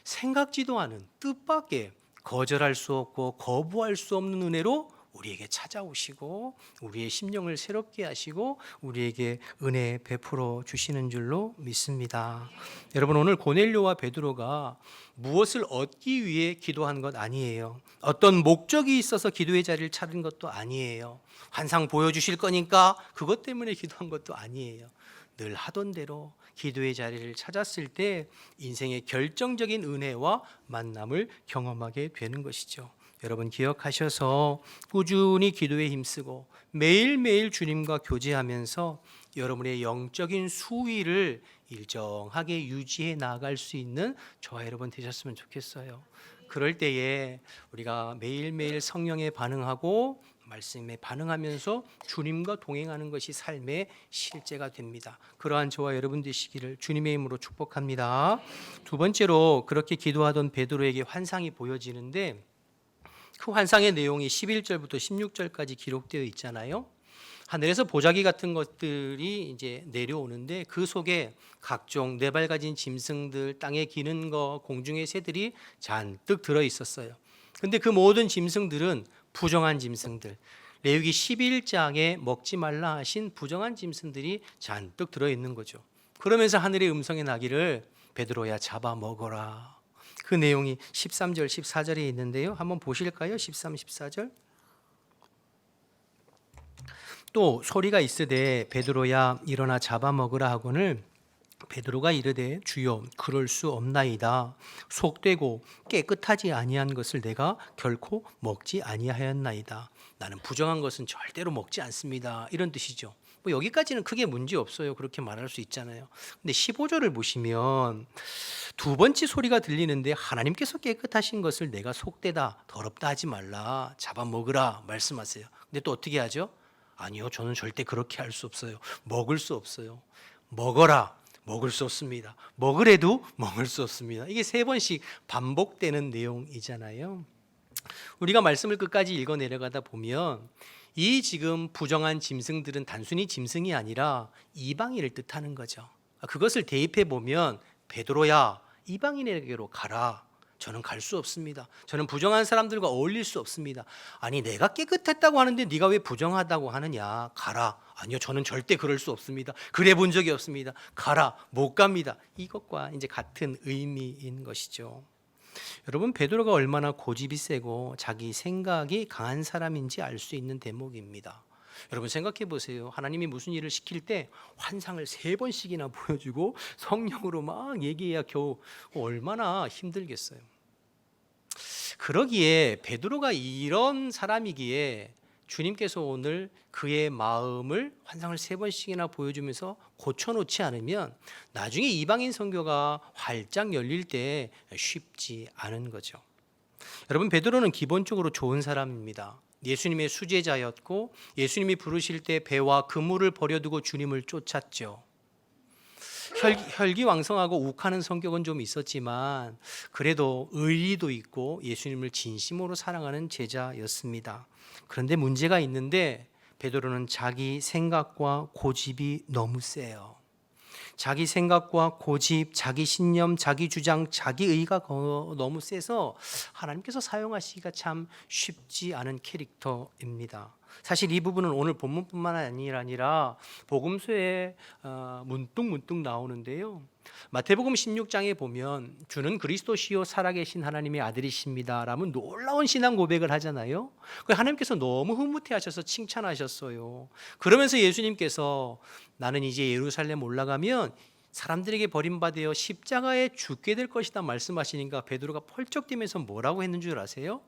생각지도 않은 뜻밖의 거절할 수 없고 거부할 수 없는 은혜로 우리에게 찾아오시고 우리의 심령을 새롭게 하시고 우리에게 은혜 베풀어 주시는 줄로 믿습니다. 여러분, 오늘 고넬료와 베드로가 무엇을 얻기 위해 기도한 것 아니에요. 어떤 목적이 있어서 기도의 자리를 찾은 것도 아니에요. 환상 보여주실 거니까 그것 때문에 기도한 것도 아니에요. 늘 하던 대로 기도의 자리를 찾았을 때 인생의 결정적인 은혜와 만남을 경험하게 되는 것이죠. 여러분, 기억하셔서 꾸준히 기도에 힘쓰고 매일매일 주님과 교제하면서 여러분의 영적인 수위를 일정하게 유지해 나갈 수 있는 저와 여러분 되셨으면 좋겠어요. 그럴 때에 우리가 매일매일 성령에 반응하고 말씀에 반응하면서 주님과 동행하는 것이 삶의 실제가 됩니다. 그러한 저와 여러분 되시기를 주님의 이름으로 축복합니다. 두 번째로, 그렇게 기도하던 베드로에게 환상이 보여지는데 그 환상의 내용이 11절부터 16절까지 기록되어 있잖아요. 하늘에서 보자기 같은 것들이 이제 내려오는데 그 속에 각종 네 발 가진 짐승들, 땅에 기는 거, 공중의 새들이 잔뜩 들어 있었어요. 근데 그 모든 짐승들은 부정한 짐승들, 레위기 11장에 먹지 말라 하신 부정한 짐승들이 잔뜩 들어 있는 거죠. 그러면서 하늘의 음성이 나기를 베드로야 잡아 먹어라. 그 내용이 13절, 14절에 있는데요. 한번 보실까요? 13, 14절. 또 소리가 있으되 베드로야 일어나 잡아먹으라 하거늘 베드로가 이르되 주여 그럴 수 없나이다. 속되고 깨끗하지 아니한 것을 내가 결코 먹지 아니하였나이다. 나는 부정한 것은 절대로 먹지 않습니다. 이런 뜻이죠. 뭐 여기까지는 크게 문제 없어요. 그렇게 말할 수 있잖아요. 근데 15절을 보시면 두 번째 소리가 들리는데 하나님께서 깨끗하신 것을 내가 속되다 더럽다 하지 말라 잡아먹으라 말씀하세요. 근데 또 어떻게 하죠? 아니요, 저는 절대 그렇게 할 수 없어요. 먹을 수 없어요. 먹어라. 먹을 수 없습니다. 먹으래도 먹을 수 없습니다. 이게 세 번씩 반복되는 내용이잖아요. 우리가 말씀을 끝까지 읽어 내려가다 보면 이 지금 부정한 짐승들은 단순히 짐승이 아니라 이방인을 뜻하는 거죠. 그것을 대입해 보면 베드로야 이방인에게로 가라. 저는 갈 수 없습니다. 저는 부정한 사람들과 어울릴 수 없습니다. 아니 내가 깨끗했다고 하는데 네가 왜 부정하다고 하느냐. 가라. 아니요, 저는 절대 그럴 수 없습니다. 그래 본 적이 없습니다. 가라. 못 갑니다. 이것과 이제 같은 의미인 것이죠. 여러분, 베드로가 얼마나 고집이 세고 자기 생각이 강한 사람인지 알 수 있는 대목입니다. 여러분 생각해 보세요. 하나님이 무슨 일을 시킬 때 환상을 3번씩이나 보여주고 성령으로 막 얘기해야 겨우 얼마나 힘들겠어요. 그러기에 베드로가 이런 사람이기에 주님께서 오늘 그의 마음을 환상을 3번씩이나 보여주면서 고쳐놓지 않으면 나중에 이방인 선교가 활짝 열릴 때 쉽지 않은 거죠. 여러분, 베드로는 기본적으로 좋은 사람입니다. 예수님의 수제자였고 예수님이 부르실 때 배와 그물을 버려두고 주님을 쫓았죠. 혈기왕성하고 욱하는 성격은 좀 있었지만 그래도 의리도 있고 예수님을 진심으로 사랑하는 제자였습니다. 그런데 문제가 있는데 베드로는 자기 생각과 고집이 너무 세요. 자기 생각과 고집, 자기 신념, 자기 주장, 자기 의가 너무 세서 하나님께서 사용하시기가 참 쉽지 않은 캐릭터입니다. 사실 이 부분은 오늘 본문뿐만 아니라 복음서에 문득문득 나오는데요. 마태복음 16장에 보면 주는 그리스도시요 살아계신 하나님의 아들이십니다 라면 놀라운 신앙 고백을 하잖아요. 하나님께서 너무 흐뭇해하셔서 칭찬하셨어요. 그러면서 예수님께서 나는 이제 예루살렘 올라가면 사람들에게 버림받아 십자가에 죽게 될 것이다 말씀하시니까 베드로가 펄쩍 뛰면서 뭐라고 했는 줄 아세요?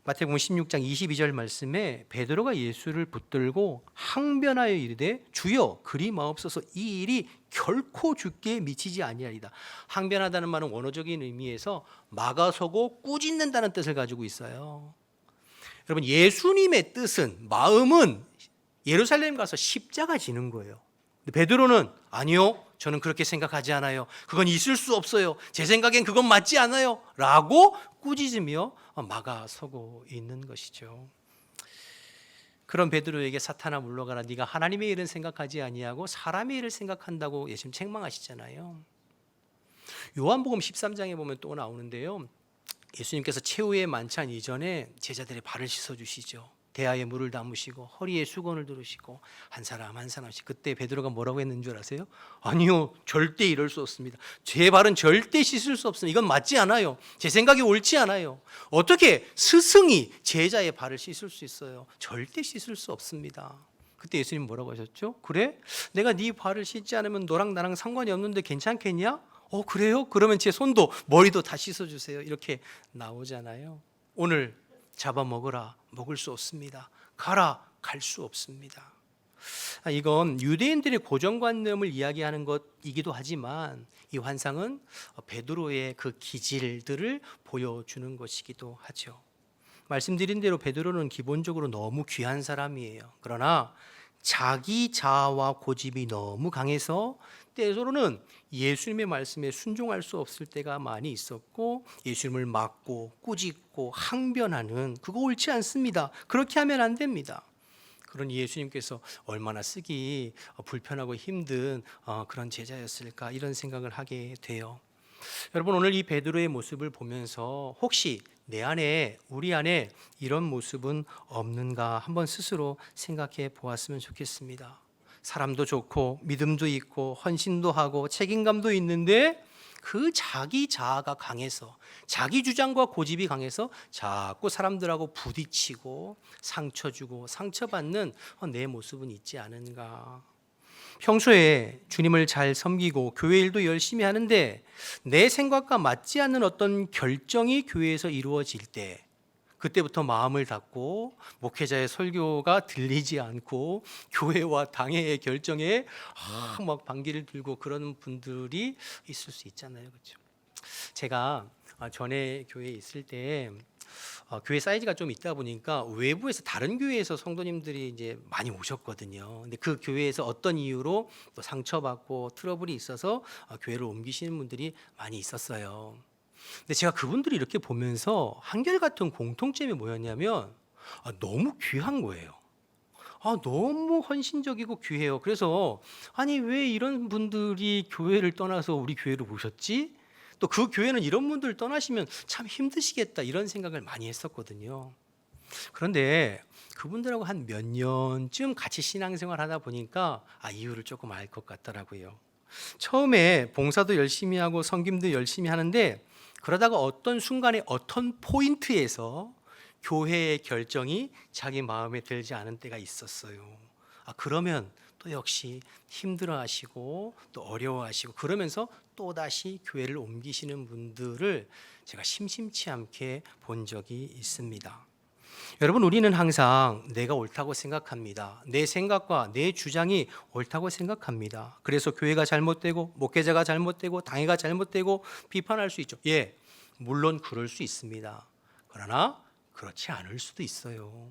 마태복음 16장 22절 말씀에 베드로가 예수를 붙들고 항변하여 이르되 주여 그리 마옵소서 이 일이 결코 죽게 미치지 아니하리다. 항변하다는 말은 원어적인 의미에서 막아서고 꾸짖는다는 뜻을 가지고 있어요. 여러분, 예수님의 뜻은 마음은 예루살렘 가서 십자가 지는 거예요. 근데 베드로는 아니요, 저는 그렇게 생각하지 않아요. 그건 있을 수 없어요. 제 생각엔 그건 맞지 않아요 라고 꾸짖으며 막아서고 있는 것이죠. 그런 베드로에게 사탄아 물러가라. 네가 하나님의 일은 생각하지 아니하고 사람의 일을 생각한다고 예수님 책망하시잖아요. 요한복음 13장에 보면 또 나오는데요. 예수님께서 최후의 만찬 이전에 제자들의 발을 씻어 주시죠. 대야에 물을 담으시고 허리에 수건을 두르시고 한 사람 한 사람씩. 그때 베드로가 뭐라고 했는 줄 아세요? 아니요, 절대 이럴 수 없습니다. 제 발은 절대 씻을 수 없습니다. 이건 맞지 않아요. 제 생각이 옳지 않아요. 어떻게 스승이 제자의 발을 씻을 수 있어요? 절대 씻을 수 없습니다. 그때 예수님 뭐라고 하셨죠? 그래? 내가 네 발을 씻지 않으면 너랑 나랑 상관이 없는데 괜찮겠냐? 그래요? 그러면 제 손도 머리도 다 씻어주세요. 이렇게 나오잖아요. 오늘 잡아먹으라, 먹을 수 없습니다. 가라, 갈 수 없습니다. 이건 유대인들의 고정관념을 이야기하는 것이기도 하지만 이 환상은 베드로의 그 기질들을 보여주는 것이기도 하죠. 말씀드린 대로 베드로는 기본적으로 너무 귀한 사람이에요. 그러나 자기 자아와 고집이 너무 강해서 때로는 예수님의 말씀에 순종할 수 없을 때가 많이 있었고, 예수님을 막고 꾸짖고 항변하는, 그거 옳지 않습니다. 그렇게 하면 안 됩니다. 그러니 예수님께서 얼마나 쓰기 불편하고 힘든 그런 제자였을까, 이런 생각을 하게 돼요. 여러분, 오늘 이 베드로의 모습을 보면서 혹시 내 안에, 우리 안에 이런 모습은 없는가 한번 스스로 생각해 보았으면 좋겠습니다. 사람도 좋고 믿음도 있고 헌신도 하고 책임감도 있는데 그 자기 자아가 강해서, 자기 주장과 고집이 강해서 자꾸 사람들하고 부딪히고 상처 주고 상처받는 내 모습은 있지 않은가. 평소에 주님을 잘 섬기고 교회 일도 열심히 하는데 내 생각과 맞지 않는 어떤 결정이 교회에서 이루어질 때, 그때부터 마음을 닫고 목회자의 설교가 들리지 않고 교회와 당회의 결정에 막 반기를 들고 그러는 분들이 있을 수 있잖아요, 그렇죠? 제가 전에 교회에 있을 때 교회 사이즈가 좀 있다 보니까 외부에서, 다른 교회에서 성도님들이 이제 많이 오셨거든요. 근데 그 교회에서 어떤 이유로 또 상처받고 트러블이 있어서 교회를 옮기시는 분들이 많이 있었어요. 근데 제가 그분들이 이렇게 보면서 한결같은 공통점이 뭐였냐면 너무 귀한 거예요. 너무 헌신적이고 귀해요. 그래서 아니, 왜 이런 분들이 교회를 떠나서 우리 교회로 오셨지? 또 그 교회는 이런 분들 떠나시면 참 힘드시겠다, 이런 생각을 많이 했었거든요. 그런데 그분들하고 한 몇 년쯤 같이 신앙생활 하다 보니까 이유를 조금 알 것 같더라고요. 처음에 봉사도 열심히 하고 섬김도 열심히 하는데, 그러다가 어떤 순간에 어떤 포인트에서 교회의 결정이 자기 마음에 들지 않은 때가 있었어요. 그러면 또 역시 힘들어하시고 또 어려워하시고, 그러면서 또다시 교회를 옮기시는 분들을 제가 심심치 않게 본 적이 있습니다. 여러분, 우리는 항상 내가 옳다고 생각합니다. 내 생각과 내 주장이 옳다고 생각합니다. 그래서 교회가 잘못되고 목회자가 잘못되고 당회가 잘못되고 비판할 수 있죠. 예, 물론 그럴 수 있습니다. 그러나 그렇지 않을 수도 있어요.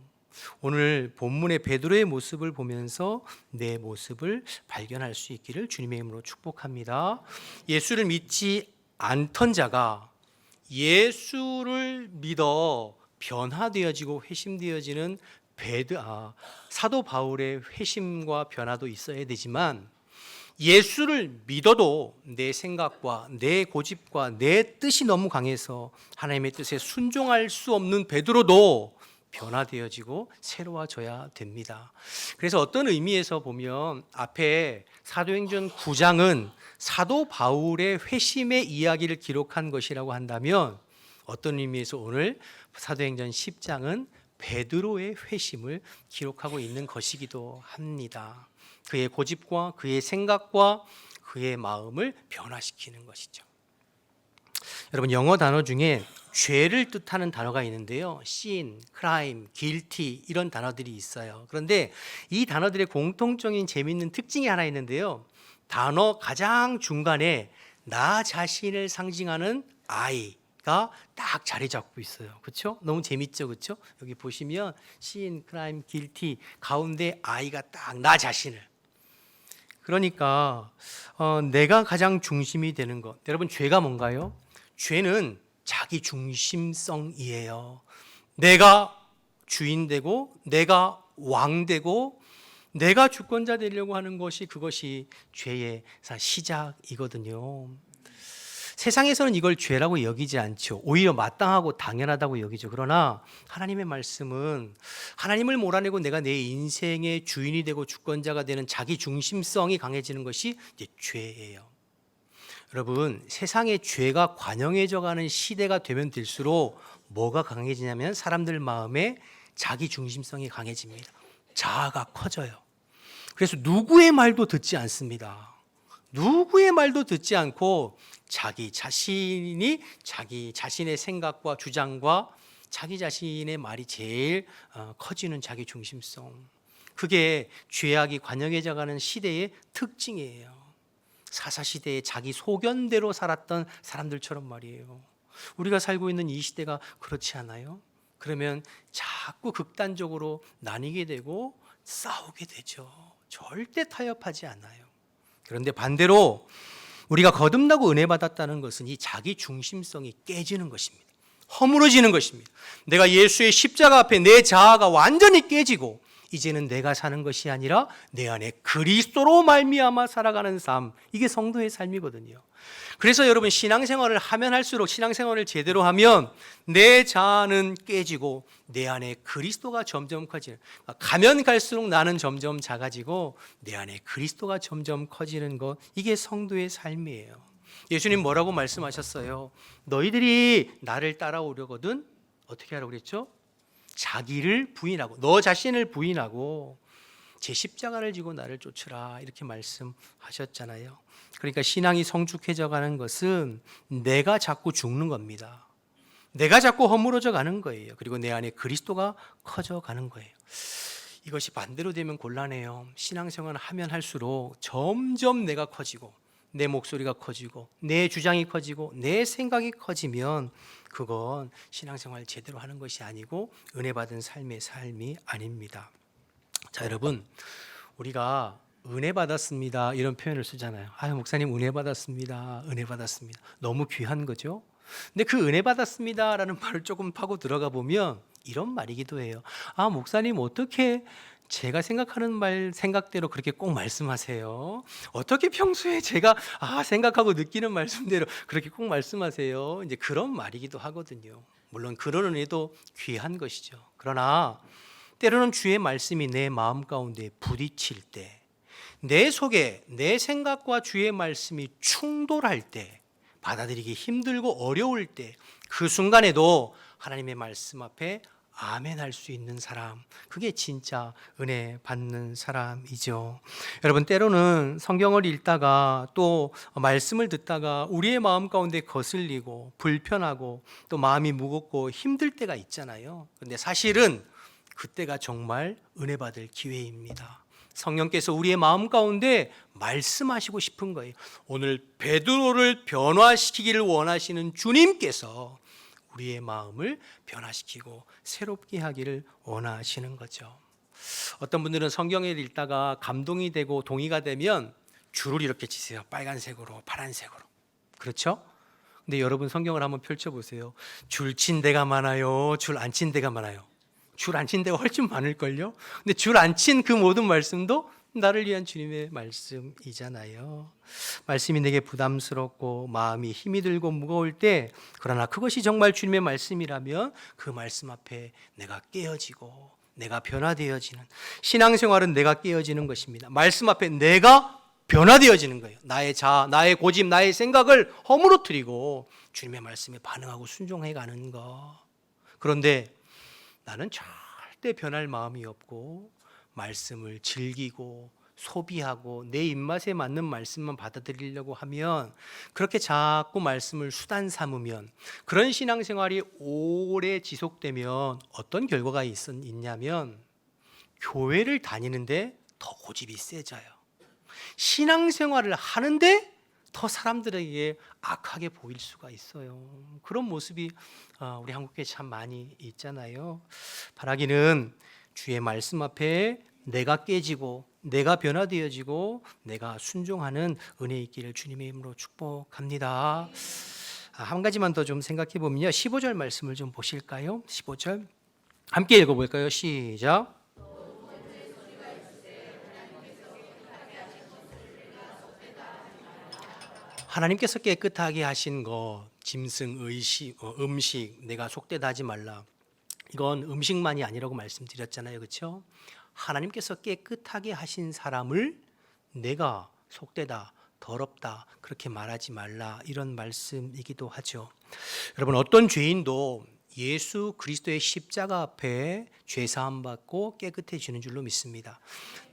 오늘 본문의 베드로의 모습을 보면서 내 모습을 발견할 수 있기를 주님의 이름으로 축복합니다. 예수를 믿지 않던 자가 예수를 믿어 변화되어지고 회심되어지는 사도 바울의 회심과 변화도 있어야 되지만, 예수를 믿어도 내 생각과 내 고집과 내 뜻이 너무 강해서 하나님의 뜻에 순종할 수 없는 베드로도 변화되어지고 새로워져야 됩니다. 그래서 어떤 의미에서 보면 앞에 사도행전 9장은 사도 바울의 회심의 이야기를 기록한 것이라고 한다면, 어떤 의미에서 오늘 사도행전 10장은 베드로의 회심을 기록하고 있는 것이기도 합니다. 그의 고집과 그의 생각과 그의 마음을 변화시키는 것이죠. 여러분, 영어 단어 중에 죄를 뜻하는 단어가 있는데요. sin, crime, guilty, 이런 단어들이 있어요. 그런데 이 단어들의 공통적인 재미있는 특징이 하나 있는데요. 단어 가장 중간에 나 자신을 상징하는 I가 딱 자리 잡고 있어요. 그렇죠? 너무 재밌죠, 그렇죠? 여기 보시면 sin, crime, guilty 가운데 I가 딱 나 자신을. 그러니까 내가 가장 중심이 되는 것. 여러분, 죄가 뭔가요? 죄는 자기 중심성이에요. 내가 주인 되고 내가 왕 되고 내가 주권자 되려고 하는 것이, 그것이 죄의 시작이거든요. 세상에서는 이걸 죄라고 여기지 않죠. 오히려 마땅하고 당연하다고 여기죠. 그러나 하나님의 말씀은 하나님을 몰아내고 내가 내 인생의 주인이 되고 주권자가 되는 자기 중심성이 강해지는 것이 이제 죄예요. 여러분, 세상의 죄가 관영해져 가는 시대가 되면 될수록 뭐가 강해지냐면 사람들 마음에 자기 중심성이 강해집니다. 자아가 커져요. 그래서 누구의 말도 듣지 않습니다. 누구의 말도 듣지 않고 자기 자신이 자기 자신의 생각과 주장과 자기 자신의 말이 제일 커지는 자기 중심성. 그게 죄악이 관영해져 가는 시대의 특징이에요. 사사시대에 자기 소견대로 살았던 사람들처럼 말이에요. 우리가 살고 있는 이 시대가 그렇지 않아요? 그러면 자꾸 극단적으로 나뉘게 되고 싸우게 되죠. 절대 타협하지 않아요. 그런데 반대로 우리가 거듭나고 은혜 받았다는 것은 이 자기 중심성이 깨지는 것입니다. 허물어지는 것입니다. 내가 예수의 십자가 앞에 내 자아가 완전히 깨지고 이제는 내가 사는 것이 아니라 내 안에 그리스도로 말미암아 살아가는 삶, 이게 성도의 삶이거든요. 그래서 여러분, 신앙생활을 하면 할수록, 신앙생활을 제대로 하면 내 자아는 깨지고 내 안에 그리스도가 점점 커지는, 가면 갈수록 나는 점점 작아지고 내 안에 그리스도가 점점 커지는 것, 이게 성도의 삶이에요. 예수님 뭐라고 말씀하셨어요? 너희들이 나를 따라오려거든 어떻게 하라고 그랬죠? 자기를 부인하고, 너 자신을 부인하고 제 십자가를 지고 나를 쫓으라, 이렇게 말씀하셨잖아요. 그러니까 신앙이 성숙해져 가는 것은 내가 자꾸 죽는 겁니다. 내가 자꾸 허물어져 가는 거예요. 그리고 내 안에 그리스도가 커져 가는 거예요. 이것이 반대로 되면 곤란해요. 신앙생활을 하면 할수록 점점 내가 커지고 내 목소리가 커지고 내 주장이 커지고 내 생각이 커지면 그건 신앙생활 제대로 하는 것이 아니고 은혜 받은 삶의 삶이 아닙니다. 자, 여러분, 우리가 은혜 받았습니다 이런 표현을 쓰잖아요. 아유, 목사님 은혜 받았습니다. 은혜 받았습니다. 너무 귀한 거죠. 근데 그 은혜 받았습니다라는 말을 조금 파고 들어가 보면 이런 말이기도 해요. 아, 목사님 어떻게 제가 생각하는 말 생각대로 그렇게 꼭 말씀하세요? 어떻게 평소에 제가 생각하고 느끼는 말씀대로 그렇게 꼭 말씀하세요? 이제 그런 말이기도 하거든요. 물론 그런 은혜도 귀한 것이죠. 그러나 때로는 주의 말씀이 내 마음 가운데 부딪힐 때, 내 속에 내 생각과 주의 말씀이 충돌할 때, 받아들이기 힘들고 어려울 때, 그 순간에도 하나님의 말씀 앞에 아멘 할 수 있는 사람, 그게 진짜 은혜 받는 사람이죠. 여러분, 때로는 성경을 읽다가 또 말씀을 듣다가 우리의 마음 가운데 거슬리고 불편하고 또 마음이 무겁고 힘들 때가 있잖아요. 그런데 사실은 그때가 정말 은혜 받을 기회입니다. 성령께서 우리의 마음 가운데 말씀하시고 싶은 거예요. 오늘 베드로를 변화시키기를 원하시는 주님께서 우리의 마음을 변화시키고 새롭게 하기를 원하시는 거죠. 어떤 분들은 성경을 읽다가 감동이 되고 동의가 되면 줄을 이렇게 치세요. 빨간색으로, 파란색으로. 그렇죠? 근데 여러분, 성경을 한번 펼쳐보세요. 줄 친 데가 많아요? 줄 안 친 데가 많아요? 줄 안 친 데가 훨씬 많을걸요? 근데 줄 안 친 그 모든 말씀도 나를 위한 주님의 말씀이잖아요. 말씀이 내게 부담스럽고 마음이 힘이 들고 무거울 때, 그러나 그것이 정말 주님의 말씀이라면 그 말씀 앞에 내가 깨어지고 내가 변화되어지는, 신앙생활은 내가 깨어지는 것입니다. 말씀 앞에 내가 변화되어지는 거예요. 나의 자아, 나의 고집, 나의 생각을 허물어뜨리고 주님의 말씀에 반응하고 순종해 가는 거. 그런데 나는 절대 변할 마음이 없고 말씀을 즐기고 소비하고 내 입맛에 맞는 말씀만 받아들이려고 하면, 그렇게 자꾸 말씀을 수단 삼으면, 그런 신앙생활이 오래 지속되면 어떤 결과가 있냐면 교회를 다니는데 더 고집이 세져요. 신앙생활을 하는데 더 사람들에게 악하게 보일 수가 있어요. 그런 모습이 우리 한국에 참 많이 있잖아요. 바라기는 주의 말씀 앞에 내가 깨지고 내가 변화되어지고 내가 순종하는 은혜 있기를 주님의 이름으로 축복합니다. 한 가지만 더 좀 생각해 보면요, 15절 말씀을 좀 보실까요? 15절 함께 읽어볼까요? 시작. 하나님께서 깨끗하게 하신 거, 짐승, 음식, 내가 속되다 하지 말라. 이건 음식만이 아니라고 말씀드렸잖아요, 그렇죠? 하나님께서 깨끗하게 하신 사람을 내가 속되다, 더럽다 그렇게 말하지 말라, 이런 말씀이기도 하죠. 여러분, 어떤 죄인도 예수 그리스도의 십자가 앞에 죄 사함 받고 깨끗해지는 줄로 믿습니다.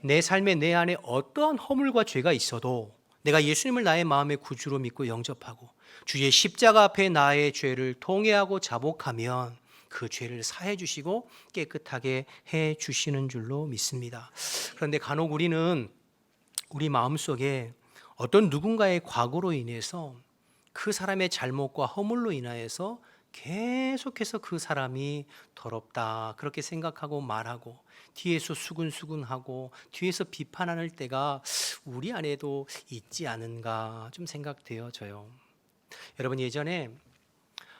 내 삶에 내 안에 어떠한 허물과 죄가 있어도 내가 예수님을 나의 마음의 구주로 믿고 영접하고 주의 십자가 앞에 나의 죄를 통회하고 자복하면 그 죄를 사해 주시고 깨끗하게 해 주시는 줄로 믿습니다. 그런데 간혹 우리는 우리 마음속에 어떤 누군가의 과거로 인해서 그 사람의 잘못과 허물로 인하여서 계속해서 그 사람이 더럽다 그렇게 생각하고 말하고 뒤에서 수근수근하고 뒤에서 비판하는 때가 우리 안에도 있지 않은가 좀 생각되어져요. 여러분, 예전에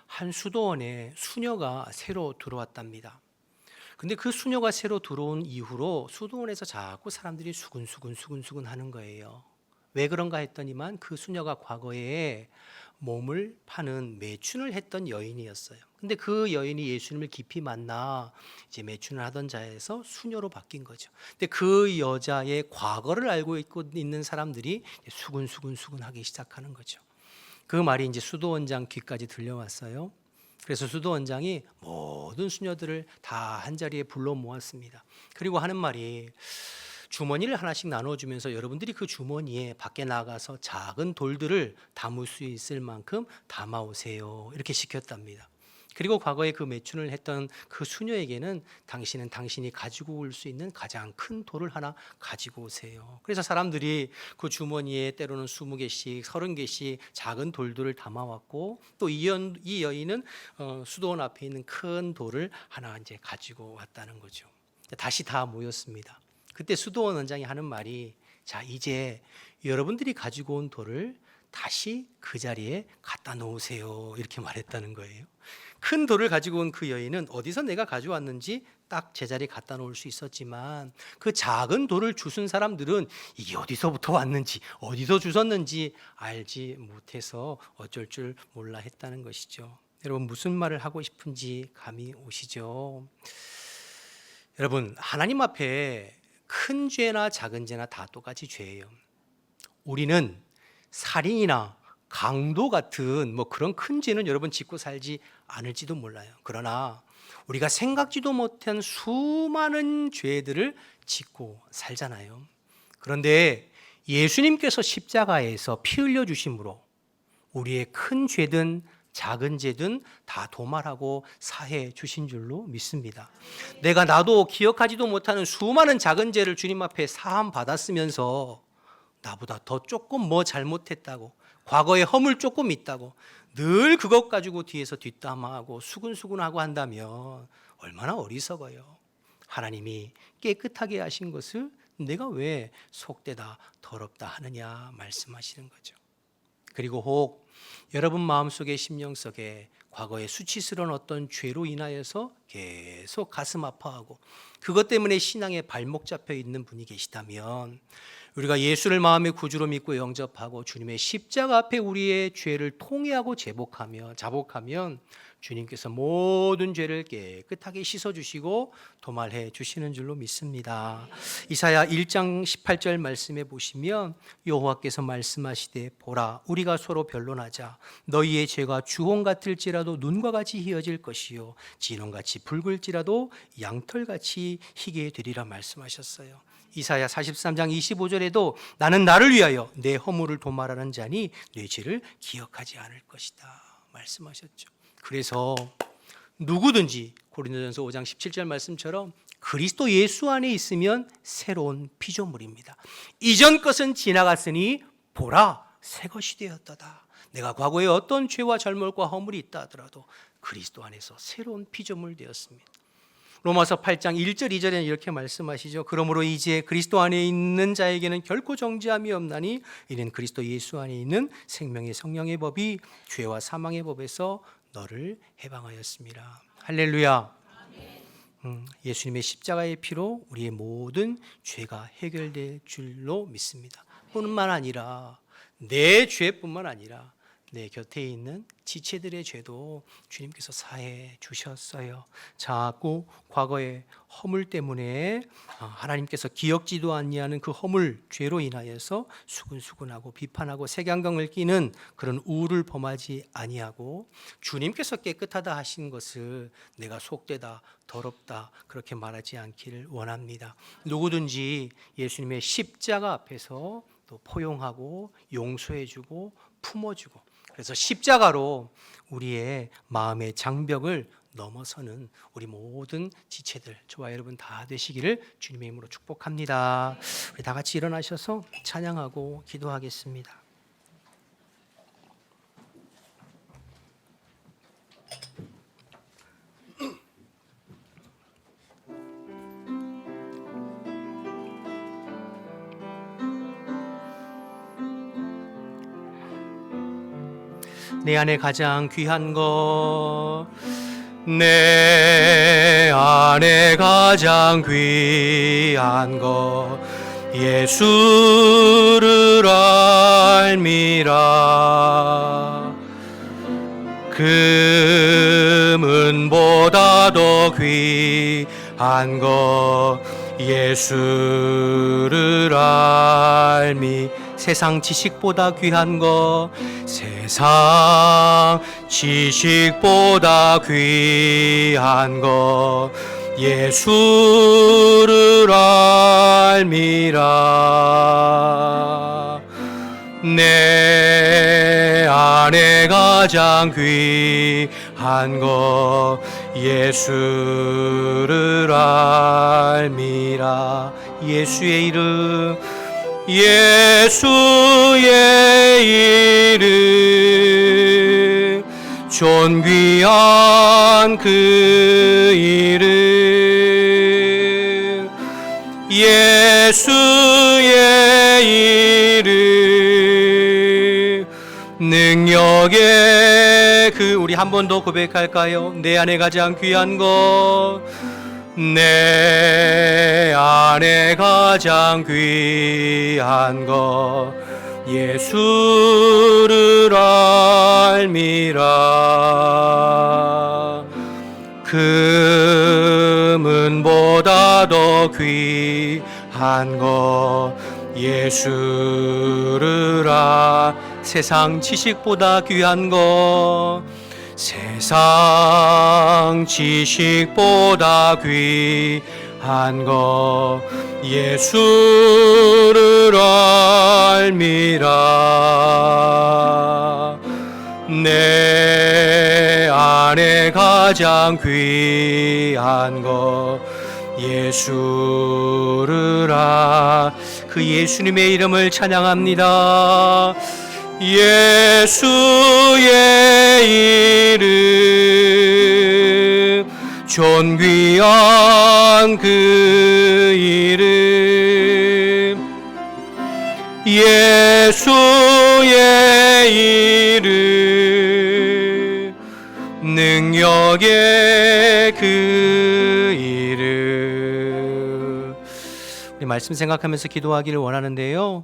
한 수도원에 수녀가 새로 들어왔답니다. 근데 그 수녀가 새로 들어온 이후로 수도원에서 자꾸 사람들이 수근수근 하는 거예요. 왜 그런가 했더니만 그 수녀가 과거에 몸을 파는 매춘을 했던 여인이었어요. 근데 그 여인이 예수님을 깊이 만나 이제 매춘을 하던 자에서 수녀로 바뀐 거죠. 근데 그 여자의 과거를 알고 있는 사람들이 수근수근하기 시작하는 거죠. 그 말이 이제 수도원장 귀까지 들려왔어요. 그래서 수도원장이 모든 수녀들을 다 한자리에 불러 모았습니다. 그리고 하는 말이 주머니를 하나씩 나눠주면서 여러분들이 그 주머니에 밖에 나가서 작은 돌들을 담을 수 있을 만큼 담아오세요, 이렇게 시켰답니다. 그리고 과거에 그 매춘을 했던 그 수녀에게는 당신은 당신이 가지고 올 수 있는 가장 큰 돌을 하나 가지고 오세요. 그래서 사람들이 그 주머니에 때로는 20개씩 30개씩 작은 돌들을 담아왔고 또 이 여인은 수도원 앞에 있는 큰 돌을 하나 이제 가지고 왔다는 거죠. 다시 다 모였습니다. 그때 수도원 원장이 하는 말이, 자, 이제 여러분들이 가지고 온 돌을 다시 그 자리에 갖다 놓으세요, 이렇게 말했다는 거예요. 큰 돌을 가지고 온 그 여인은 어디서 내가 가져왔는지 딱 제자리에 갖다 놓을 수 있었지만 그 작은 돌을 주순 사람들은 이게 어디서부터 왔는지 어디서 주웠는지 알지 못해서 어쩔 줄 몰라 했다는 것이죠. 여러분, 무슨 말을 하고 싶은지 감이 오시죠? 여러분, 하나님 앞에 큰 죄나 작은 죄나 다 똑같이 죄예요. 우리는 살인이나 강도 같은 그런 큰 죄는 여러분 짓고 살지 않을지도 몰라요. 그러나 우리가 생각지도 못한 수많은 죄들을 짓고 살잖아요. 그런데 예수님께서 십자가에서 피 흘려 주심으로 우리의 큰 죄든 작은 죄든 다 도말하고 사해 주신 줄로 믿습니다. 나도 기억하지도 못하는 수많은 작은 죄를 주님 앞에 사함 받았으면서 나보다 더 조금 잘못했다고, 과거에 허물 조금 있다고 늘 그것 가지고 뒤에서 뒷담화하고 수근수근하고 한다면 얼마나 어리석어요. 하나님이 깨끗하게 하신 것을 내가 왜 속되다 더럽다 하느냐 말씀하시는 거죠. 그리고 혹 여러분 마음속에 심령 속에 과거에 수치스러운 어떤 죄로 인하여서 계속 가슴 아파하고 그것 때문에 신앙에 발목 잡혀 있는 분이 계시다면 우리가 예수를 마음의 구주로 믿고 영접하고 주님의 십자가 앞에 우리의 죄를 통회하고 자복하면 주님께서 모든 죄를 깨끗하게 씻어주시고 도말해 주시는 줄로 믿습니다. 이사야 1장 18절 말씀에 보시면 여호와께서 말씀하시되 보라, 우리가 서로 변론하자. 너희의 죄가 주홍 같을지라도 눈과 같이 희어질 것이요 진홍같이 붉을지라도 양털같이 희게 되리라 말씀하셨어요. 이사야 43장 25절에도 나는 나를 위하여 내 허물을 도말하는 자니 내 죄를 기억하지 않을 것이다 말씀하셨죠. 그래서 누구든지 고린도전서 5장 17절 말씀처럼 그리스도 예수 안에 있으면 새로운 피조물입니다. 이전 것은 지나갔으니 보라, 새 것이 되었도다. 내가 과거에 어떤 죄와 잘못과 허물이 있다 하더라도 그리스도 안에서 새로운 피조물 되었습니다. 로마서 8장 1절 2절에는 이렇게 말씀하시죠. 그러므로 이제 그리스도 안에 있는 자에게는 결코 정죄함이 없나니 이는 그리스도 예수 안에 있는 생명의 성령의 법이 죄와 사망의 법에서 너를 해방하였습니다. 할렐루야. 예수님의 십자가의 피로 우리의 모든 죄가 해결될 줄로 믿습니다. 뿐만 아니라 내 죄뿐만 아니라 내 곁에 있는 지체들의 죄도 주님께서 사해 주셨어요. 자꾸 과거의 허물 때문에 하나님께서 기억지도 아니하는 그 허물 죄로 인하여서 수근수근하고 비판하고 색안경을 끼는 그런 우를 범하지 아니하고 주님께서 깨끗하다 하신 것을 내가 속되다 더럽다 그렇게 말하지 않기를 원합니다. 누구든지 예수님의 십자가 앞에서 또 포용하고 용서해주고 품어주고, 그래서 십자가로 우리의 마음의 장벽을 넘어서는 우리 모든 지체들, 저와 여러분 다 되시기를 주님의 이름으로 축복합니다. 우리 다 같이 일어나셔서 찬양하고 기도하겠습니다. 내 안에 가장 귀한 것, 내 안에 가장 귀한 것, 예수를 알미라. 금은보다 더 귀한 것, 예수를 알미. 세상 지식보다 귀한 것, 세상 지식보다 귀한 것, 예수를 알미라. 내 안에 가장 귀한 것, 예수를 알미라. 예수의 이름, 예수의 이름, 존귀한 그 이름, 예수의 이름, 능력의 그, 우리 한 번 더 고백할까요? 내 안에 가장 귀한 것, 내 안에 가장 귀한 것, 예수를 알미라. 금은보다 더 귀한 것, 예수를 세상 지식보다 귀한 것, 세상 지식보다 귀한 것, 예수를 알미라. 내 안에 가장 귀한 것, 예수를 그 예수님의 이름을 찬양합니다. 예수의 이름, 존귀한 그 이름, 예수의 이름, 능력의 그 이름. 우리 말씀 생각하면서 기도하기를 원하는데요.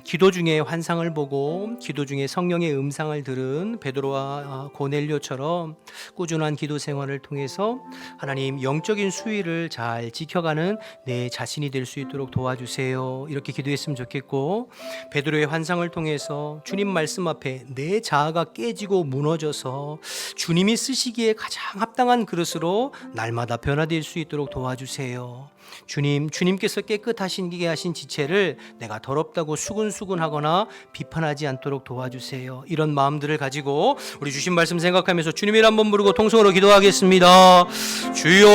기도 중에 환상을 보고 기도 중에 성령의 음성을 들은 베드로와 고넬료처럼 꾸준한 기도 생활을 통해서 하나님 영적인 수위를 잘 지켜가는 내 자신이 될 수 있도록 도와주세요. 이렇게 기도했으면 좋겠고, 베드로의 환상을 통해서 주님 말씀 앞에 내 자아가 깨지고 무너져서 주님이 쓰시기에 가장 합당한 그릇으로 날마다 변화될 수 있도록 도와주세요. 주님께서 깨끗하시게 하신 지체를 내가 더럽다고 수근수근하거나 비판하지 않도록 도와주세요. 이런 마음들을 가지고 우리 주신 말씀 생각하면서 주님을 한번 부르고 통성으로 기도하겠습니다. 주여,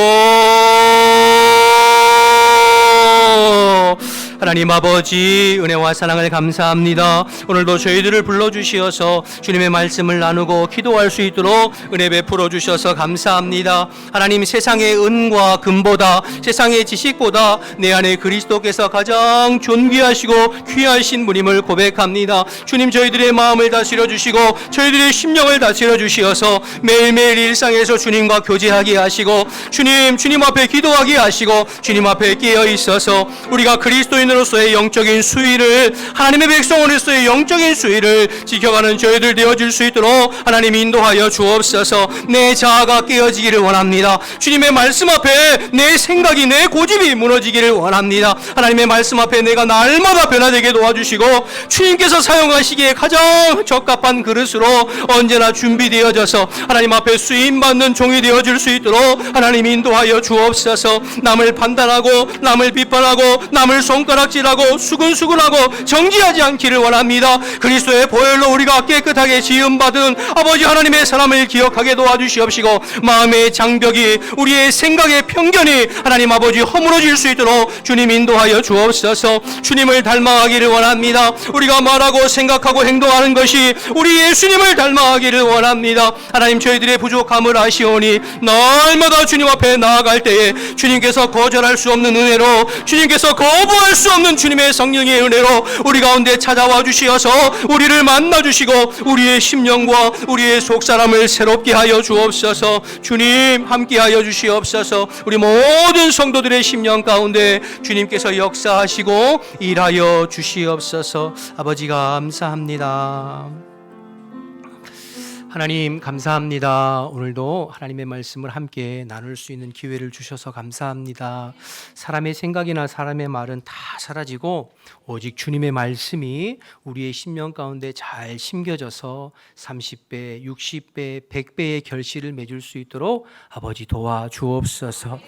하나님 아버지, 은혜와 사랑을 감사합니다. 오늘도 저희들을 불러주시어서 주님의 말씀을 나누고 기도할 수 있도록 은혜 베풀어 주셔서 감사합니다. 하나님, 세상의 은과 금보다, 세상의 지식보다 내 안에 그리스도께서 가장 존귀하시고 귀하신 분임을 고백합니다. 주님, 저희들의 마음을 다스려 주시고 저희들의 심령을 다스려 주시어서 매일매일 일상에서 주님과 교제하게 하시고 주님 앞에 기도하게 하시고 주님 앞에 깨어 있어서 우리가 그리스도인 그리스도인으로서의 영적인 수위를, 하나님의 백성으로서의 영적인 수위를 지켜가는 저희들 되어질 수 있도록 하나님 인도하여 주옵소서. 내 자아가 깨어지기를 원합니다. 주님의 말씀 앞에 내 생각이, 내 고집이 무너지기를 원합니다. 하나님의 말씀 앞에 내가 날마다 변화되게 도와주시고 주님께서 사용하시기에 가장 적합한 그릇으로 언제나 준비되어져서 하나님 앞에 쓰임받는 종이 되어질 수 있도록 하나님 인도하여 주옵소서. 남을 판단하고 남을 비판하고 남을 손가락질하고 수근수근하고 정지하지 않기를 원합니다. 그리스도의 보혈로 우리가 깨끗하게 지음받은 아버지 하나님의 사람을 기억하게 도와주시옵시고 마음의 장벽이, 우리의 생각의 편견이 하나님 아버지 허물어질 수 있도록 주님 인도하여 주옵소서. 주님을 닮아가기를 원합니다. 우리가 말하고 생각하고 행동하는 것이 우리 예수님을 닮아가기를 원합니다. 하나님 저희들의 부족함을 아시오니 날마다 주님 앞에 나아갈 때에 주님께서 거절할 수 없는 은혜로, 주님께서 거부할 수 없는 주님의 성령의 은혜로 우리 가운데 찾아와 주시어서 우리를 만나 주시고 우리의 심령과 우리의 속사람을 새롭게 하여 주옵소서. 주님 함께하여 주시옵소서. 우리 모든 성도들의 심령 가운데 주님께서 역사하시고 일하여 주시옵소서. 아버지 감사합니다. 하나님 감사합니다. 오늘도 하나님의 말씀을 함께 나눌 수 있는 기회를 주셔서 감사합니다. 사람의 생각이나 사람의 말은 다 사라지고 오직 주님의 말씀이 우리의 심령 가운데 잘 심겨져서 30배, 60배, 100배의 결실을 맺을 수 있도록 아버지 도와주옵소서.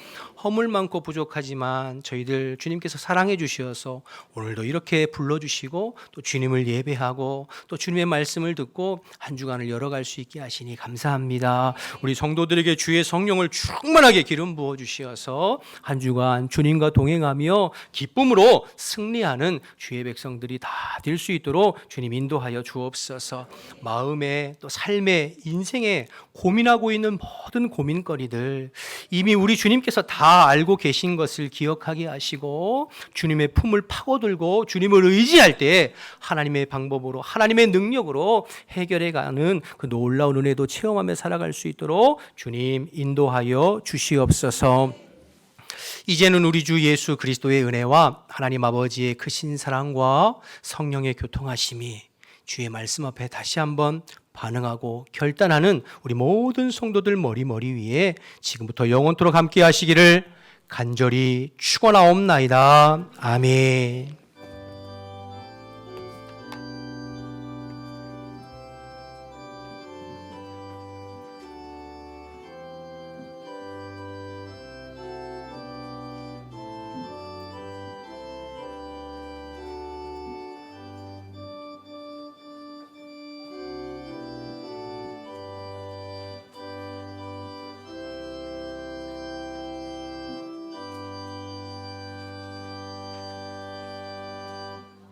허물 많고 부족하지만 저희들 주님께서 사랑해 주시어서 오늘도 이렇게 불러주시고 또 주님을 예배하고 또 주님의 말씀을 듣고 한 주간을 열어갈 수 있게 하시니 감사합니다. 우리 성도들에게 주의 성령을 충만하게 기름 부어 주시어서 한 주간 주님과 동행하며 기쁨으로 승리하는 주의 백성들이 다 될 수 있도록 주님 인도하여 주옵소서. 마음에 또 삶에 인생에 고민하고 있는 모든 고민거리들 이미 우리 주님께서 다 알고 계신 것을 기억하게 하시고 주님의 품을 파고들고 주님을 의지할 때 하나님의 방법으로 하나님의 능력으로 해결해가는 그 놀라운 은혜도 체험하며 살아갈 수 있도록 주님 인도하여 주시옵소서. 이제는 우리 주 예수 그리스도의 은혜와 하나님 아버지의 크신 사랑과 성령의 교통하심이 주의 말씀 앞에 다시 한번 반응하고 결단하는 우리 모든 성도들 머리 위에 지금부터 영원토록 함께 하시기를 간절히 축원하옵나이다. 아멘.